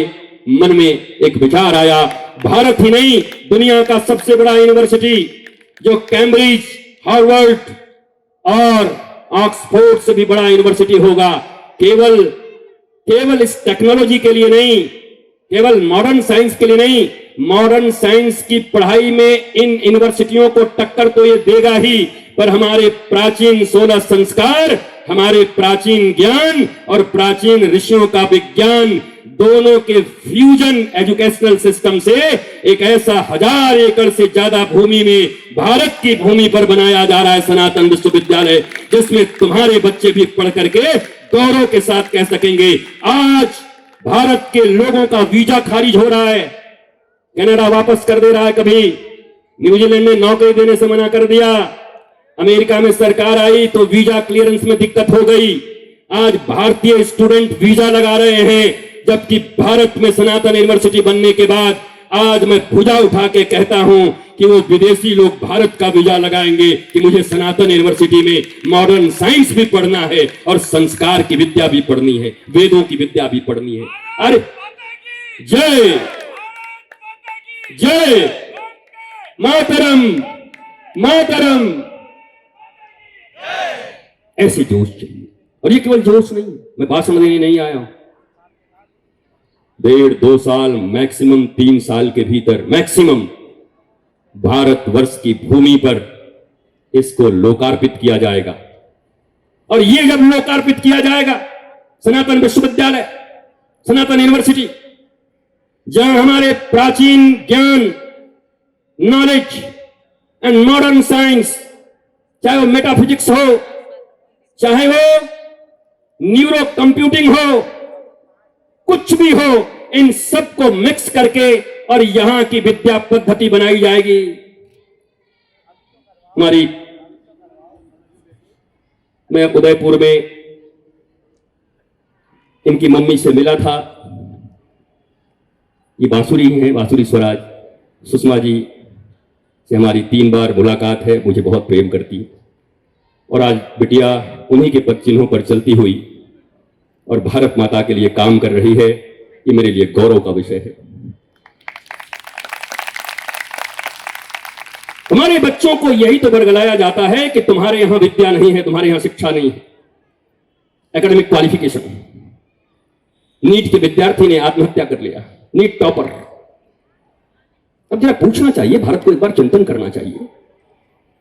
मन में एक विचार आया। भारत ही नहीं, दुनिया का सबसे बड़ा यूनिवर्सिटी जो कैम्ब्रिज, हार्वर्ड और ऑक्सफोर्ड से भी बड़ा यूनिवर्सिटी होगा, केवल इस टेक्नोलॉजी के लिए नहीं, केवल मॉडर्न साइंस के लिए नहीं, मॉडर्न साइंस की पढ़ाई में इन यूनिवर्सिटियों को टक्कर तो ये देगा ही, पर हमारे प्राचीन 16 संस्कार, हमारे प्राचीन ज्ञान और प्राचीन ऋषियों का विज्ञान, दोनों के फ्यूजन एजुकेशनल सिस्टम से एक ऐसा 1000 एकड़ से ज्यादा भूमि में, भारत की भूमि पर बनाया जा रहा है सनातन विश्वविद्यालय, जिसमें तुम्हारे बच्चे भी पढ़ करके गौरव के साथ कह सकेंगे आज भारत के लोगों का वीजा खारिज हो रहा है, कनाडा वापस कर दे रहा है, कभी न्यूजीलैंड ने नौकरी देने से मना कर दिया, अमेरिका में सरकार आई तो वीजा क्लियरेंस में दिक्कत हो गई, आज भारतीय स्टूडेंट वीजा लगा रहे हैं, जबकि भारत में सनातन यूनिवर्सिटी बनने के बाद आज मैं भुजा उठा के कहता हूं कि वो विदेशी लोग भारत का वीजा लगाएंगे कि मुझे सनातन यूनिवर्सिटी में मॉडर्न साइंस भी पढ़ना है और संस्कार की विद्या भी पढ़नी है, वेदों की विद्या भी पढ़नी है। अरे जय जय मातरम, मातरम, ऐसे जोश चाहिए। और ये केवल जोश नहीं, मैं भाषण देने नहीं आया हूं। 1.5-2 साल, मैक्सिमम 3 साल के भीतर मैक्सिमम भारतवर्ष की भूमि पर इसको लोकार्पित किया जाएगा। और ये जब लोकार्पित किया जाएगा, सनातन विश्वविद्यालय, सनातन यूनिवर्सिटी, जहां हमारे प्राचीन ज्ञान, नॉलेज एंड मॉडर्न साइंस, चाहे वो मेटाफिजिक्स हो, चाहे वो न्यूरो कंप्यूटिंग हो, कुछ भी हो, इन सबको मिक्स करके और यहां की विद्या पद्धति बनाई जाएगी। हमारी, मैं उदयपुर में इनकी मम्मी से मिला था, ये बांसुरी हैं, बांसुरी स्वराज, सुषमा जी से हमारी 3 बार मुलाकात है, मुझे बहुत प्रेम करती है। और आज बिटिया उन्हीं के पद चिन्हों पर चलती हुई और भारत माता के लिए काम कर रही है, ये मेरे लिए गौरव का विषय है। हमारे बच्चों को यही तो बरगलाया जाता है कि तुम्हारे यहां विद्या नहीं है, तुम्हारे यहां शिक्षा नहीं है, एकेडमिक क्वालिफिकेशन। नीट के विद्यार्थी ने आत्महत्या कर लिया, नीट टॉपर। अब जरा पूछना चाहिए, भारत को एक बार चिंतन करना चाहिए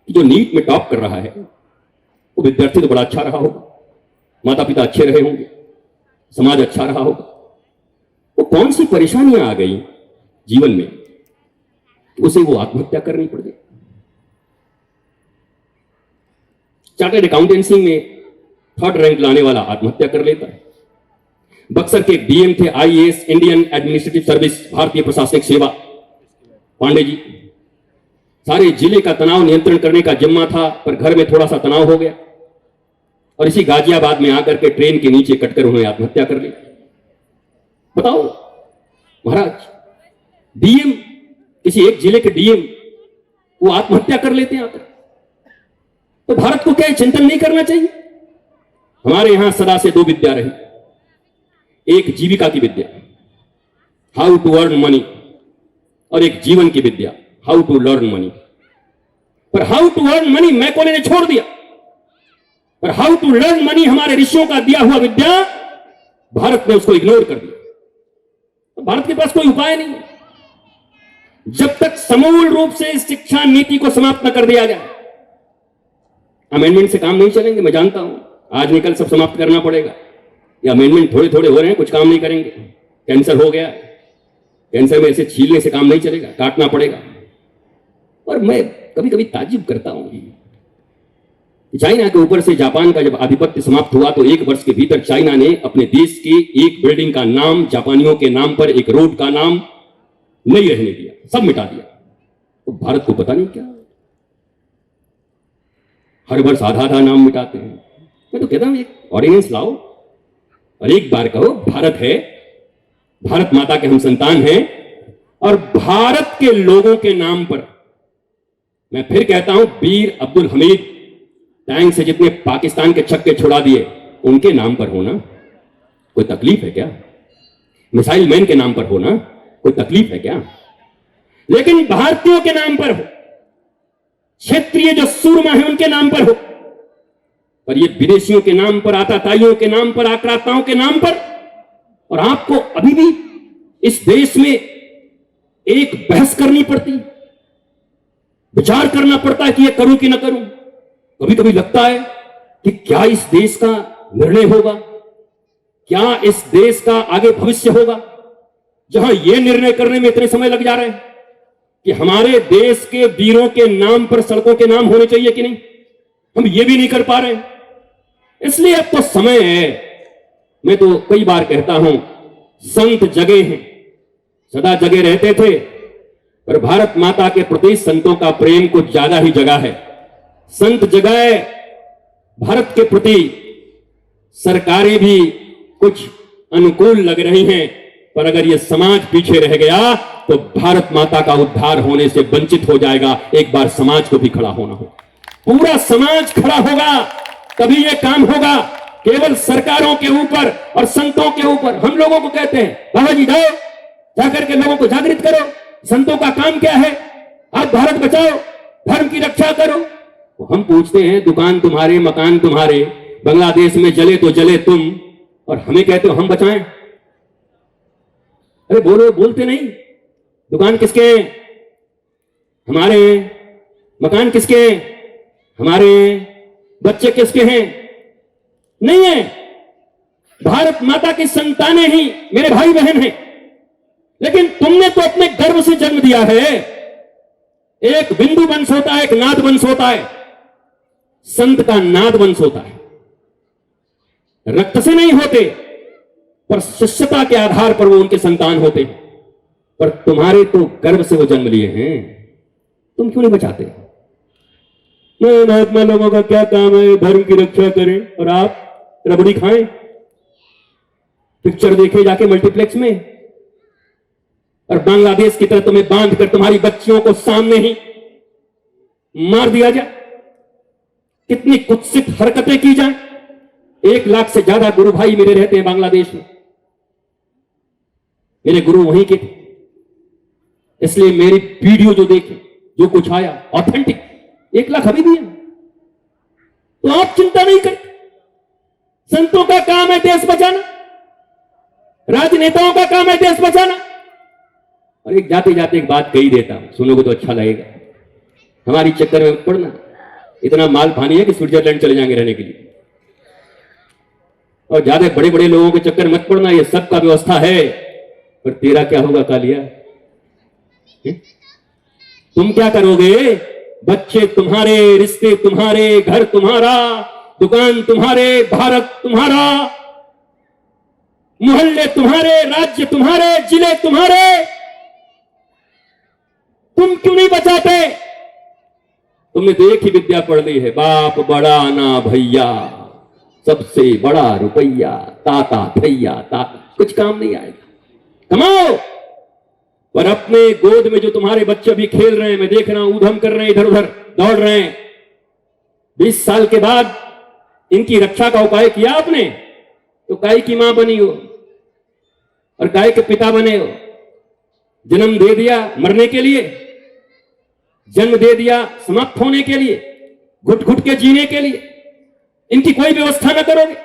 कि जो नीट में टॉप कर रहा है वो विद्यार्थी तो बड़ा अच्छा रहा होगा, माता पिता अच्छे रहे होंगे, समाज अच्छा रहा होगा, वो कौन सी परेशानियां आ गई जीवन में उसे वो आत्महत्या करनी पड़ गई। चार्टर्ड अकाउंटेंसी में 3rd रैंक लाने वाला आत्महत्या कर लेता है। बक्सर के एक डीएम थे, आईएएस, इंडियन एडमिनिस्ट्रेटिव सर्विस, भारतीय प्रशासनिक सेवा, पांडे जी। सारे जिले का तनाव नियंत्रण करने का जिम्मा था, पर घर में थोड़ा सा तनाव हो गया और इसी गाजियाबाद में आकर के ट्रेन के नीचे कटकर उन्होंने आत्महत्या कर ली। बताओ महाराज, डीएम, किसी एक जिले के डीएम वो आत्महत्या कर लेते हैं आकर। तो भारत को क्या चिंतन नहीं करना चाहिए? हमारे यहां सदा से 2 विद्या रही, एक जीविका की विद्या, हाउ टू अर्न मनी, और एक जीवन की विद्या, हाउ टू लर्न मनी। पर how to earn money Macaulay ने छोड़ दिया, पर हाउ टू लर्न मनी हमारे ऋषियों का दिया हुआ विद्या, भारत ने उसको इग्नोर कर दिया। तो भारत के पास कोई उपाय नहीं है। जब तक समूल रूप से इस शिक्षा नीति को समाप्त न कर दिया गया, अमेंडमेंट से काम नहीं चलेंगे। मैं जानता हूं आज निकल सब समाप्त करना पड़ेगा। ये अमेंडमेंट थोड़े थोड़े हो रहे हैं, कुछ काम नहीं करेंगे। कैंसर हो गया, कैंसर में ऐसे छीलने से काम नहीं चलेगा, काटना पड़ेगा। और मैं कभी कभी ताज्जुब करता हूं, चाइना के ऊपर से जापान का जब आधिपत्य समाप्त हुआ तो 1 वर्ष के भीतर चाइना ने अपने देश की एक बिल्डिंग का नाम जापानियों के नाम पर, एक रोड का नाम नहीं रहने दिया, सब मिटा दिया। तो भारत को पता नहीं क्या, हर वर्ष आधा आधा नाम मिटाते हैं। मैं तो कहता हूं एक ऑर्डिनेंस लाओ और एक बार कहो भारत है, भारत माता के हम संतान हैं, और भारत के लोगों के नाम पर, मैं फिर कहता हूं, वीर अब्दुल हमीद टैंक से जितने पाकिस्तान के छक्के छुड़ा दिए उनके नाम पर होना कोई तकलीफ है क्या? मिसाइल मैन के नाम पर होना कोई तकलीफ है क्या? लेकिन भारतीयों के नाम पर हो, क्षेत्रीय जो सूरमा है उनके नाम पर हो, पर ये विदेशियों के नाम पर, आताताइयों के नाम पर, आक्रांताओं के नाम पर। और आपको अभी भी इस देश में एक बहस करनी पड़ती, विचार करना पड़ता है कि ये करूं कि ना करूं। कभी कभी लगता है कि क्या इस देश का निर्णय होगा, क्या इस देश का आगे भविष्य होगा, जहां यह निर्णय करने में इतने समय लग जा रहे हैं कि हमारे देश के वीरों के नाम पर सड़कों के नाम होने चाहिए कि नहीं, हम ये भी नहीं कर पा रहे हैं। इसलिए अब तो समय है। मैं तो कई बार कहता हूं, संत जगे हैं, सदा जगे रहते थे, पर भारत माता के प्रति संतों का प्रेम कुछ ज्यादा ही जगा है। संत जगाए भारत के प्रति, सरकारें भी कुछ अनुकूल लग रही हैं, पर अगर यह समाज पीछे रह गया तो भारत माता का उद्धार होने से वंचित हो जाएगा। एक बार समाज को भी खड़ा होना होगा, पूरा समाज खड़ा होगा, तभी यह काम होगा। केवल सरकारों के ऊपर और संतों के ऊपर हम लोगों को कहते हैं, बाबा जी जाओ, जाकर के लोगों को जागृत करो, संतों का काम क्या है, आप भारत बचाओ, धर्म की रक्षा करो। तो हम पूछते हैं, दुकान तुम्हारे, मकान तुम्हारे, बांग्लादेश में जले तो जले तुम, और हमें कहते हो हम बचाएं। अरे बोलो, बोलते नहीं। दुकान किसके? हमारे। मकान किसके? हमारे। बच्चे किसके हैं? नहीं है, भारत माता की संतानें ही मेरे भाई बहन हैं। लेकिन तुमने तो अपने गर्व से जन्म दिया है। एक बिंदु वंश होता है, एक नाद वंश होता है। संत का नाद वंश होता है, रक्त से नहीं होते, पर शिष्यता के आधार पर वो उनके संतान होते हैं। पर तुम्हारे तो गर्व से वो जन्म लिए हैं, तुम क्यों नहीं बचाते? महात्मा लोगों का क्या काम है, धर्म की रक्षा करें, और आप रबड़ी खाएं, पिक्चर देखे जाके मल्टीप्लेक्स में, और बांग्लादेश की तरह तुम्हें बांध कर तुम्हारी बच्चियों को सामने ही मार दिया जाए। कितनी कुत्सित हरकतें की जाए। 1 लाख से ज्यादा गुरु भाई मेरे रहते हैं बांग्लादेश में, मेरे गुरु वहीं के थे। इसलिए मेरी वीडियो जो देखे, जो कुछ आया ऑथेंटिक, 1 लाख अभी भी है। तो आप चिंता नहीं करते। संतों का काम है देश बचाना, राजनेताओं का काम है देश बचाना। और एक जाते जाते एक बात कही देता हूं, सुनोगे तो अच्छा लगेगा। हमारी चक्कर में पड़ना, इतना माल पानी है कि स्विट्जरलैंड चले जाएंगे रहने के लिए। और ज्यादा बड़े बड़े लोगों के चक्कर मत पड़ना, ये सबका व्यवस्था है। पर तेरा क्या होगा कालिया? तुम क्या करोगे? बच्चे तुम्हारे, रिश्ते तुम्हारे, घर तुम्हारा, दुकान तुम्हारे, भारत तुम्हारा, मोहल्ले तुम्हारे, राज्य तुम्हारे, जिले तुम्हारे। तुम क्यों नहीं बचाते? तुमने तो एक ही विद्या पढ़ ली है, बाप बड़ा ना भैया, सबसे बड़ा रुपया, ताता भैया ताता, कुछ काम नहीं आएगा। कमाओ, पर अपने गोद में जो तुम्हारे बच्चे भी खेल रहे हैं, मैं देख रहा हूं, ऊधम कर रहे हैं, इधर उधर दौड़ रहे हैं, 20 साल के बाद इनकी रक्षा का उपाय किया आपने? तो काय की मां बनी हो और काय के पिता बने हो? जन्म दे दिया मरने के लिए, जन्म दे दिया समाप्त होने के लिए, घुट घुट के जीने के लिए। इनकी कोई व्यवस्था न करोगे?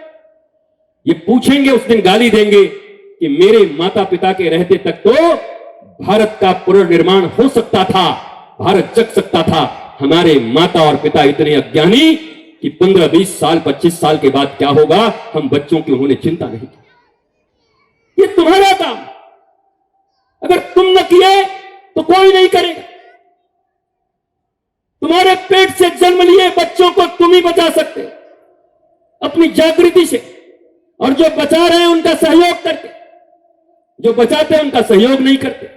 ये पूछेंगे, उस दिन गाली देंगे कि मेरे माता पिता के रहते तक तो भारत का पुनर्निर्माण हो सकता था, भारत जग सकता था। हमारे माता और पिता इतने अज्ञानी कि 15-20 साल 25 साल के बाद क्या होगा हम बच्चों की उन्होंने चिंता नहीं की। ये तुम्हारा काम, अगर तुम न किए तो कोई नहीं करेगा। तुम्हारे पेट से जन्म लिए बच्चों को तुम ही बचा सकते हो अपनी जागृति से, और जो बचा रहे हैं उनका सहयोग करके। जो बचाते हैं उनका सहयोग नहीं करते,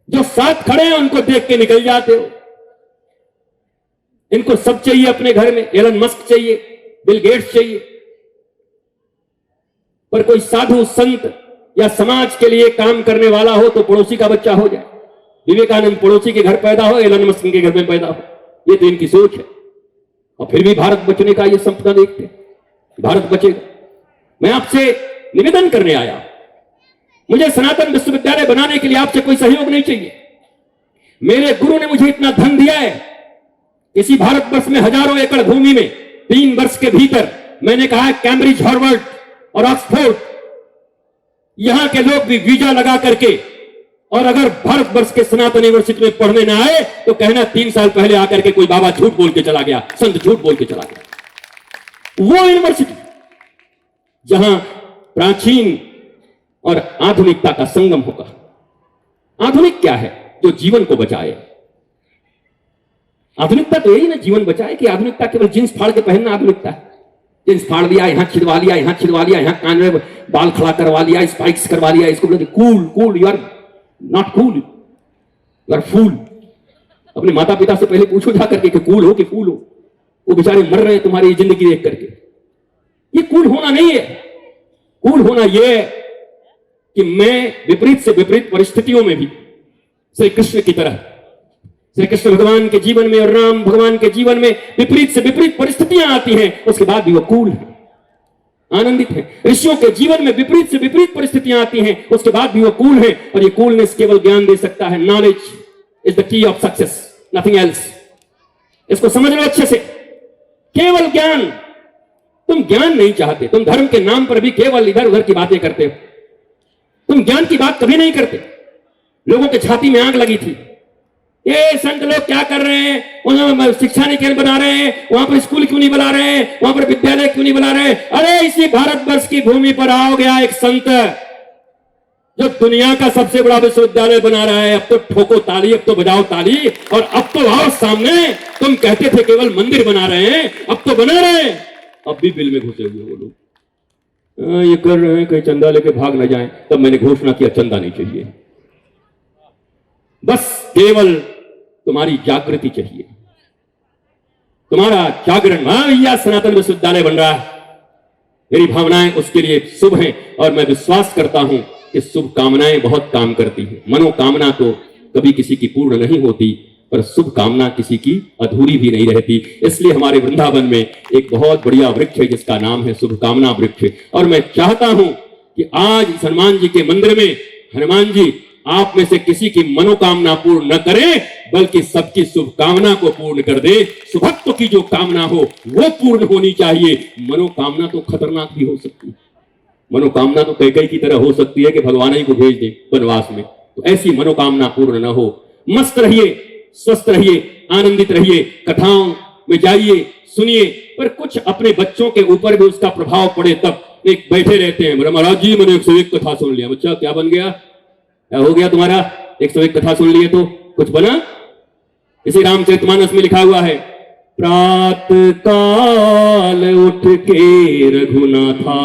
जो साथ खड़े हैं उनको देख के निकल जाते हो। इनको सब चाहिए अपने घर में, एलन मस्क चाहिए, बिल गेट्स चाहिए, पर कोई साधु संत या समाज के लिए काम करने वाला हो तो पड़ोसी का बच्चा हो जाए। विवेकानंद पड़ोसी के घर पैदा हो, एलन मस्क के घर में पैदा हो, ये तो इनकी सोच है। और फिर भी भारत बचने का ये सपना देखते हैं, भारत बचेगा। मैं आपसे निवेदन करने आया, मुझे सनातन विश्वविद्यालय बनाने के लिए आपसे कोई सहयोग नहीं चाहिए। मेरे गुरु ने मुझे इतना धन दिया है, इसी भारतवर्ष में हजारों एकड़ भूमि में 3 वर्ष के भीतर, मैंने कहा है कैम्ब्रिज, हार्वर्ड और ऑक्सफोर्ड, यहां के लोग भी वीजा लगा करके, और अगर भारतवर्ष के सनातन यूनिवर्सिटी में पढ़ने ना आए तो कहना 3 साल पहले आकर के कोई बाबा झूठ बोल के चला गया, संत झूठ बोल के चला गया। वो यूनिवर्सिटी जहां प्राचीन और आधुनिकता का संगम होगा। आधुनिक क्या है? जो जीवन को बचाए। आधुनिकता तो यही ना, जीवन बचाए। कि आधुनिकता केवल जींस फाड़ के पहनना आधुनिकता है? जींस फाड़ लिया, यहां छिदवा लिया, यहां छिदवा लिया, यहां कान में बाल खड़ा करवा लिया, स्पाइक्स करवा लिया, इसको बोलते cool. Cool, you are not cool, you are fool. अपने माता पिता से पहले पूछो जा करके कि कूल हो कि फूल हो। वो बेचारे मर रहे हैं तुम्हारी जिंदगी देख करके। ये कूल होना नहीं है। कूल होना यह है कि मैं विपरीत से विपरीत परिस्थितियों में भी श्री कृष्ण की तरह, श्री कृष्ण भगवान के जीवन में और राम भगवान के जीवन में विपरीत से विपरीत परिस्थितियां आती हैं, उसके बाद भी वो कूल है, आनंदित है। ऋषियों के जीवन में विपरीत से विपरीत परिस्थितियां आती हैं, उसके बाद भी वो कूल है। और ये कूलनेस केवल ज्ञान दे सकता है। Knowledge is the key of success, nothing else. इसको समझ लो अच्छे से। केवल ज्ञान। तुम ज्ञान नहीं चाहते, तुम धर्म के नाम पर भी केवल इधर उधर की बातें करते हो। तुम ज्ञान की बात कभी नहीं करते। लोगों के छाती में आग लगी थी, ये संत लोग क्या कर रहे हैं, वहां शिक्षा निकेतन बना रहे हैं, वहां पर स्कूल क्यों नहीं बना रहे हैं, वहां पर विद्यालय क्यों नहीं बना रहे हैं। अरे इसी भारतवर्ष की भूमि पर आओ गया एक संत जो दुनिया का सबसे बड़ा विश्वविद्यालय बना रहा है। अब तो ठोको ताली, अब तो बजाओ ताली, और अब तो आओ सामने। तुम कहते थे केवल मंदिर बना रहे हैं, अब तो बना रहे हैं। अब भी बिल में घुसे हुए वो लोग ये कर रहे हैं कहीं चंदा लेके भाग न जाएं। तब मैंने घोषणा किया चंदा नहीं चाहिए, बस केवल तुम्हारी जागृति चाहिए, तुम्हारा जागरण। भैया सनातन विश्वविद्यालय बन रहा है, मेरी भावनाएं उसके लिए शुभ हैं, और मैं विश्वास करता हूं कि शुभ कामनाएं बहुत काम करती हैं। मनोकामना तो कभी किसी की पूर्ण नहीं होती, पर शुभ कामना किसी की अधूरी भी नहीं रहती। इसलिए हमारे वृंदावन में एक बहुत बढ़िया वृक्ष है जिसका नाम है शुभकामना वृक्ष। और मैं चाहता हूं कि आज हनुमान जी के मंदिर में हनुमान जी आप में से किसी की मनोकामना पूर्ण न करें, बल्कि सबकी शुभकामना को पूर्ण कर दे। सुभक्तों की जो कामना हो वो पूर्ण होनी चाहिए। मनोकामना तो खतरनाक भी हो सकती है। मनोकामना तो कई की तरह हो सकती है कि भगवान ही को भेज दे वनवास में, तो ऐसी मनोकामना पूर्ण न हो। मस्त रहिए, स्वस्थ रहिए, आनंदित रहिए, कथाओं में जाइए, सुनिए, पर कुछ अपने बच्चों के ऊपर भी उसका प्रभाव पड़े तब। एक बैठे रहते हैं, बोला महाराज जी मैंने 101 कथा सुन लिया। बच्चा क्या बन गया, क्या हो गया तुम्हारा? 101 कथा सुन लिए तो कुछ बना? इसी रामचरितमानस में लिखा हुआ है, प्रात काल उठ के रघुनाथा,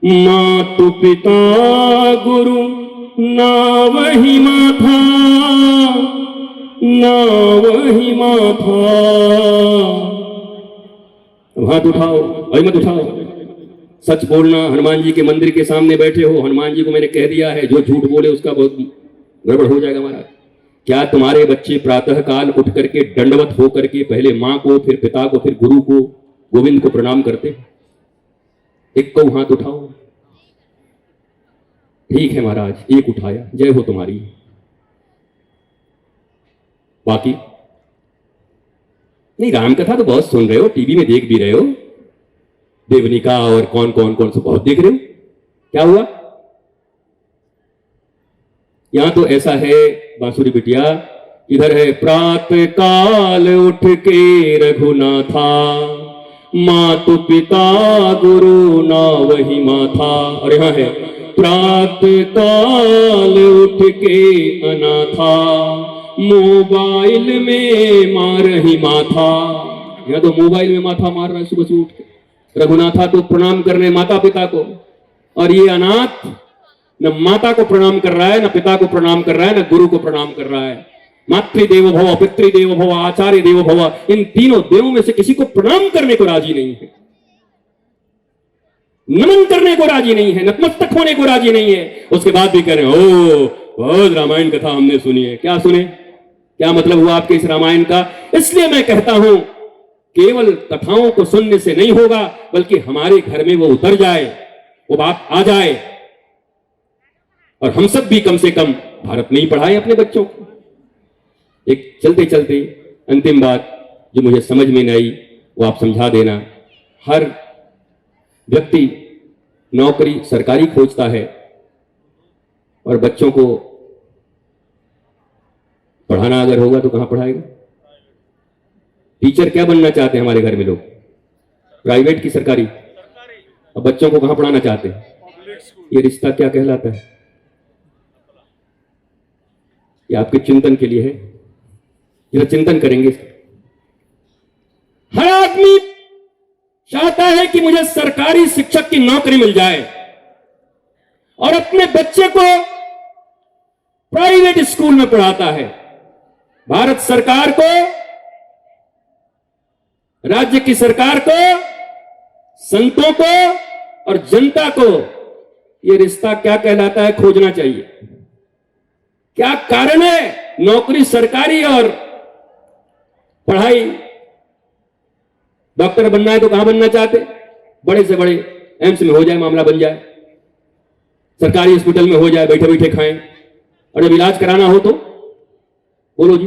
मातु पिता गुरु ना वही माथा, ना वही माथा। हाथ उठाओ, भाई मत उठाओ। सच बोलना। हनुमान जी के मंदिर के सामने बैठे हो, हनुमान जी को मैंने कह दिया है जो झूठ बोले उसका बहुत गड़बड़ हो जाएगा महाराज। क्या तुम्हारे बच्चे प्रातः काल उठ करके दंडवत हो करके पहले मां को, फिर पिता को, फिर गुरु को, गोविंद को प्रणाम करते? एक को हाथ उठाओ। ठीक है महाराज, एक उठाया, जय हो तुम्हारी। बाकी नहीं, रामकथा तो बहुत सुन रहे हो, टीवी में देख भी रहे हो, देवनिका और कौन कौन कौन से बहुत देख रहे हो। क्या हुआ? यहां तो ऐसा है बांसुरी बिटिया, इधर है प्रात काल उठ के रघुनाथा, मातु पिता गुरु ना वही माथा। और यहां है प्रात काल उठ के अनाथा, मोबाइल में मार ही माथा। यहां तो मोबाइल में माथा मार रहा है सुबह से उठ के। रघुनाथा तो प्रणाम कर रहे माता पिता को, और ये अनाथ न माता को प्रणाम कर रहा है, न पिता को प्रणाम कर रहा है, न गुरु को प्रणाम कर रहा है। मातृदेवो भव, पितृदेवो भव, आचार्य देवो भव, इन तीनों देवों में से किसी को प्रणाम करने को राजी नहीं है, नमन करने को राजी नहीं है, नतमस्तक होने को राजी नहीं है। उसके बाद भी कह रहे ओ बहुत रामायण कथा हमने सुनी है। क्या सुने? क्या मतलब हुआ आपके इस रामायण का? इसलिए मैं कहता हूं केवल कथाओं को सुनने से नहीं होगा, बल्कि हमारे घर में वो उतर जाए, वो बात आ जाए, और हम सब भी कम से कम भारत में ही पढ़ाएं अपने बच्चों को। एक चलते चलते अंतिम बात जो मुझे समझ में नहीं आई वो आप समझा देना। हर व्यक्ति नौकरी सरकारी खोजता है और बच्चों को पढ़ाना अगर होगा तो कहां पढ़ाएगा? टीचर क्या बनना चाहते हैं हमारे घर में लोग? प्राइवेट की सरकारी? और बच्चों को कहां पढ़ाना चाहते हैं? ये रिश्ता क्या कहलाता है? ये आपके चिंतन के लिए है, जरा चिंतन करेंगे। हर आदमी चाहता है कि मुझे सरकारी शिक्षक की नौकरी मिल जाए और अपने बच्चे को प्राइवेट स्कूल में पढ़ाता है। भारत सरकार को, राज्य की सरकार को, संतों को और जनता को यह रिश्ता क्या कहलाता है खोजना चाहिए। क्या कारण है? नौकरी सरकारी और पढ़ाई। डॉक्टर बनना है तो कहां बनना चाहते? बड़े से बड़े एम्स में हो जाए, मामला बन जाए, सरकारी हॉस्पिटल में हो जाए, बैठे बैठे खाएं। और जब इलाज कराना हो तो बोलो जी,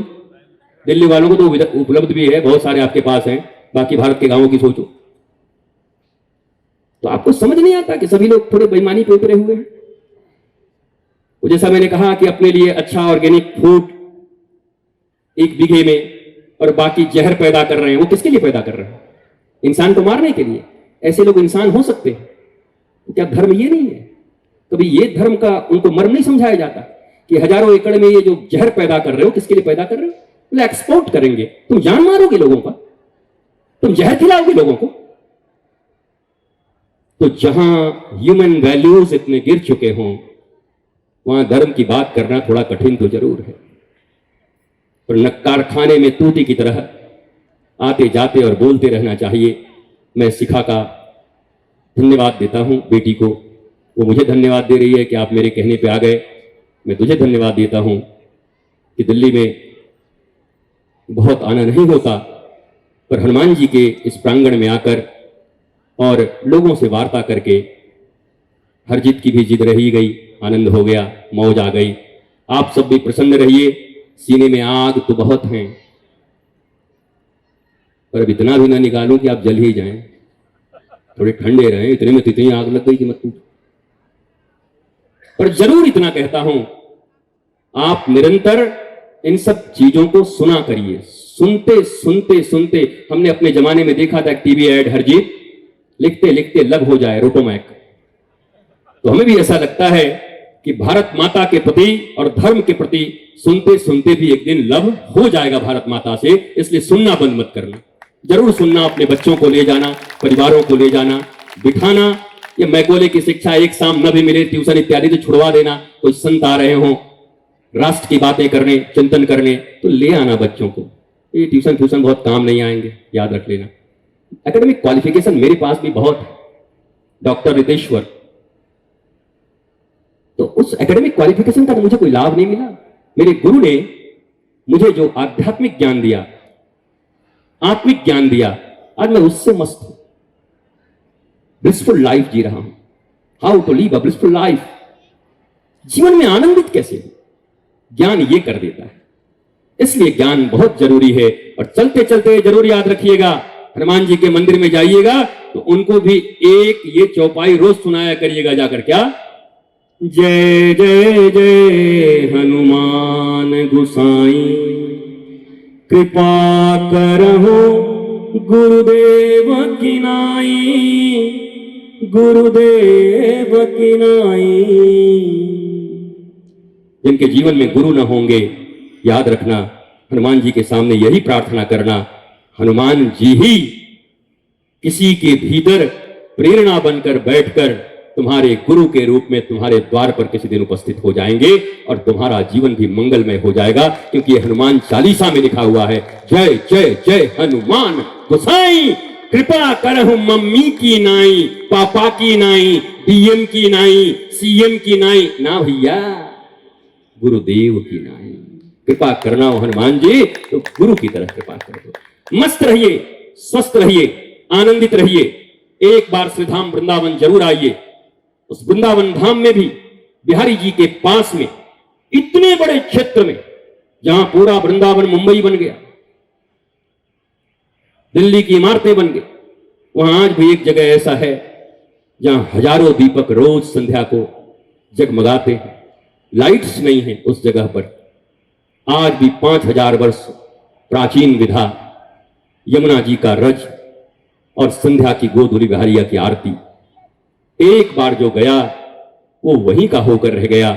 दिल्ली वालों को तो उपलब्ध भी है, बहुत सारे आपके पास हैं, बाकी भारत के गांवों की सोचो। तो आपको समझ नहीं आता कि सभी लोग थोड़े बेईमानी पे उतरे हुए हैं। जैसा मैंने कहा कि अपने लिए अच्छा ऑर्गेनिक फूड 1 बीघे में और बाकी जहर पैदा कर रहे हैं, वो किसके लिए पैदा कर रहे हैं? इंसान को मारने के लिए। ऐसे लोग इंसान हो सकते हैं? तो क्या धर्म ये नहीं है? कभी ये धर्म का उनको मर्म नहीं समझाया जाता कि हजारों एकड़ में ये जो जहर पैदा कर रहे हो किसके लिए पैदा कर रहे हो? बोले एक्सपोर्ट करेंगे। तुम जान मारोगे लोगों का, तुम जहर खिलाओगे लोगों को। तो जहां ह्यूमन वैल्यूज इतने गिर चुके हों वहां धर्म की बात करना थोड़ा कठिन तो जरूर है। पर न कारखाने में तूती की तरह आते जाते और बोलते रहना चाहिए। मैं शिखा का धन्यवाद देता हूं, बेटी को, वो मुझे धन्यवाद दे रही है कि आप मेरे कहने पे आ गए। मैं तुझे धन्यवाद देता हूं कि दिल्ली में बहुत आना नहीं होता, पर हनुमान जी के इस प्रांगण में आकर और लोगों से वार्ता करके हर जीत की भी जिद रही गई, आनंद हो गया, मौज आ गई। आप सब भी प्रसन्न रहिए। सीने में आग तो बहुत हैं, पर अब इतना भी ना निकालूं कि आप जल ही जाएं। थोड़े ठंडे रहें, इतने में तो इतनी आग लग गई कि मत पूछो। पर जरूर इतना कहता हूं, आप निरंतर इन सब चीजों को सुना करिए। सुनते सुनते सुनते हमने अपने जमाने में देखा था टीवी ऐड हरजीत, लिखते लिखते लब हो जाए रोटोमैक। तो हमें भी ऐसा लगता है कि भारत माता के प्रति और धर्म के प्रति सुनते सुनते भी एक दिन लब हो जाएगा भारत माता से। इसलिए सुनना बंद मत करना, जरूर सुनना, अपने बच्चों को ले जाना, परिवारों को ले जाना, बिठाना। ये मैकोले की शिक्षा एक शाम न भी मिले, ट्यूशन इत्यादि तो छुड़वा देना। कोई संत आ रहे हो राष्ट्र की बातें करने, चिंतन करने, तो ले आना बच्चों को। ये ट्यूशन बहुत काम नहीं आएंगे, याद रख लेना। एकेडमिक क्वालिफिकेशन मेरे पास भी बहुत है, डॉक्टर रितेश्वर। तो उस एकेडमिक क्वालिफिकेशन का तो मुझे कोई लाभ नहीं मिला। मेरे गुरु ने मुझे जो आध्यात्मिक ज्ञान दिया, आत्मिक ज्ञान दिया, आज मैं उससे मस्त हूं। ब्लिसफुल लाइफ जी रहा हूं। How to live a blissful life. जीवन में आनंदित कैसे हो, ज्ञान ये कर देता है। इसलिए ज्ञान बहुत जरूरी है। और चलते चलते जरूर याद रखिएगा, हनुमान जी के मंदिर में जाइएगा तो उनको भी एक ये चौपाई रोज सुनाया करिएगा जाकर। क्या? जय जय जय हनुमान गोसाई, कृपा करहु गुरुदेव की नाई, गुरुदेव की नाई। जिनके जीवन में गुरु न होंगे, याद रखना, हनुमान जी के सामने यही प्रार्थना करना, हनुमान जी ही किसी के भीतर प्रेरणा बनकर बैठकर तुम्हारे गुरु के रूप में तुम्हारे द्वार पर किसी दिन उपस्थित हो जाएंगे और तुम्हारा जीवन भी मंगलमय हो जाएगा। क्योंकि ये हनुमान चालीसा में लिखा हुआ है, जय जय जय हनुमान गोसाई, कृपा करहु मम्मी की नाई, पापा की नाई, डीएम की नाई, सीएम की नाई, ना भैया गुरुदेव की नाई। कृपा करना हो हनुमान जी तो गुरु की तरह कृपा कर दो। मस्त रहिए, स्वस्थ रहिए, आनंदित रहिए। एक बार श्री धाम वृंदावन जरूर आइए। उस वृंदावन धाम में भी बिहारी जी के पास में इतने बड़े क्षेत्र में, जहां पूरा वृंदावन मुंबई बन गया, दिल्ली की इमारतें बन गई, वहां आज भी एक जगह ऐसा है जहां हजारों दीपक रोज संध्या को जगमगाते हैं। लाइट्स नहीं है उस जगह पर। आज भी 5000 वर्ष प्राचीन विधा, यमुना जी का रज और संध्या की गोधूली बिहारिया की आरती। एक बार जो गया वो वहीं का होकर रह गया।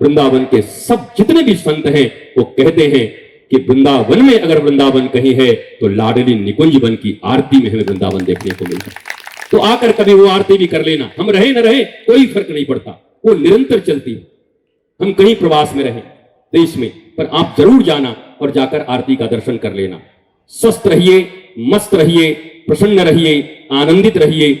वृंदावन के सब जितने भी संत हैं वो कहते हैं कि वृंदावन में अगर वृंदावन कहीं है तो लाडली निकुंज वन की आरती में हमें वृंदावन देखने को मिलता है। तो आकर कभी वो आरती भी कर लेना। हम रहे न रहे कोई फर्क नहीं पड़ता, वो निरंतर चलती है। हम कहीं प्रवास में रहें देश में, पर आप जरूर जाना और जाकर आरती का दर्शन कर लेना। स्वस्थ रहिए, मस्त रहिए, प्रसन्न रहिए, आनंदित रहिए।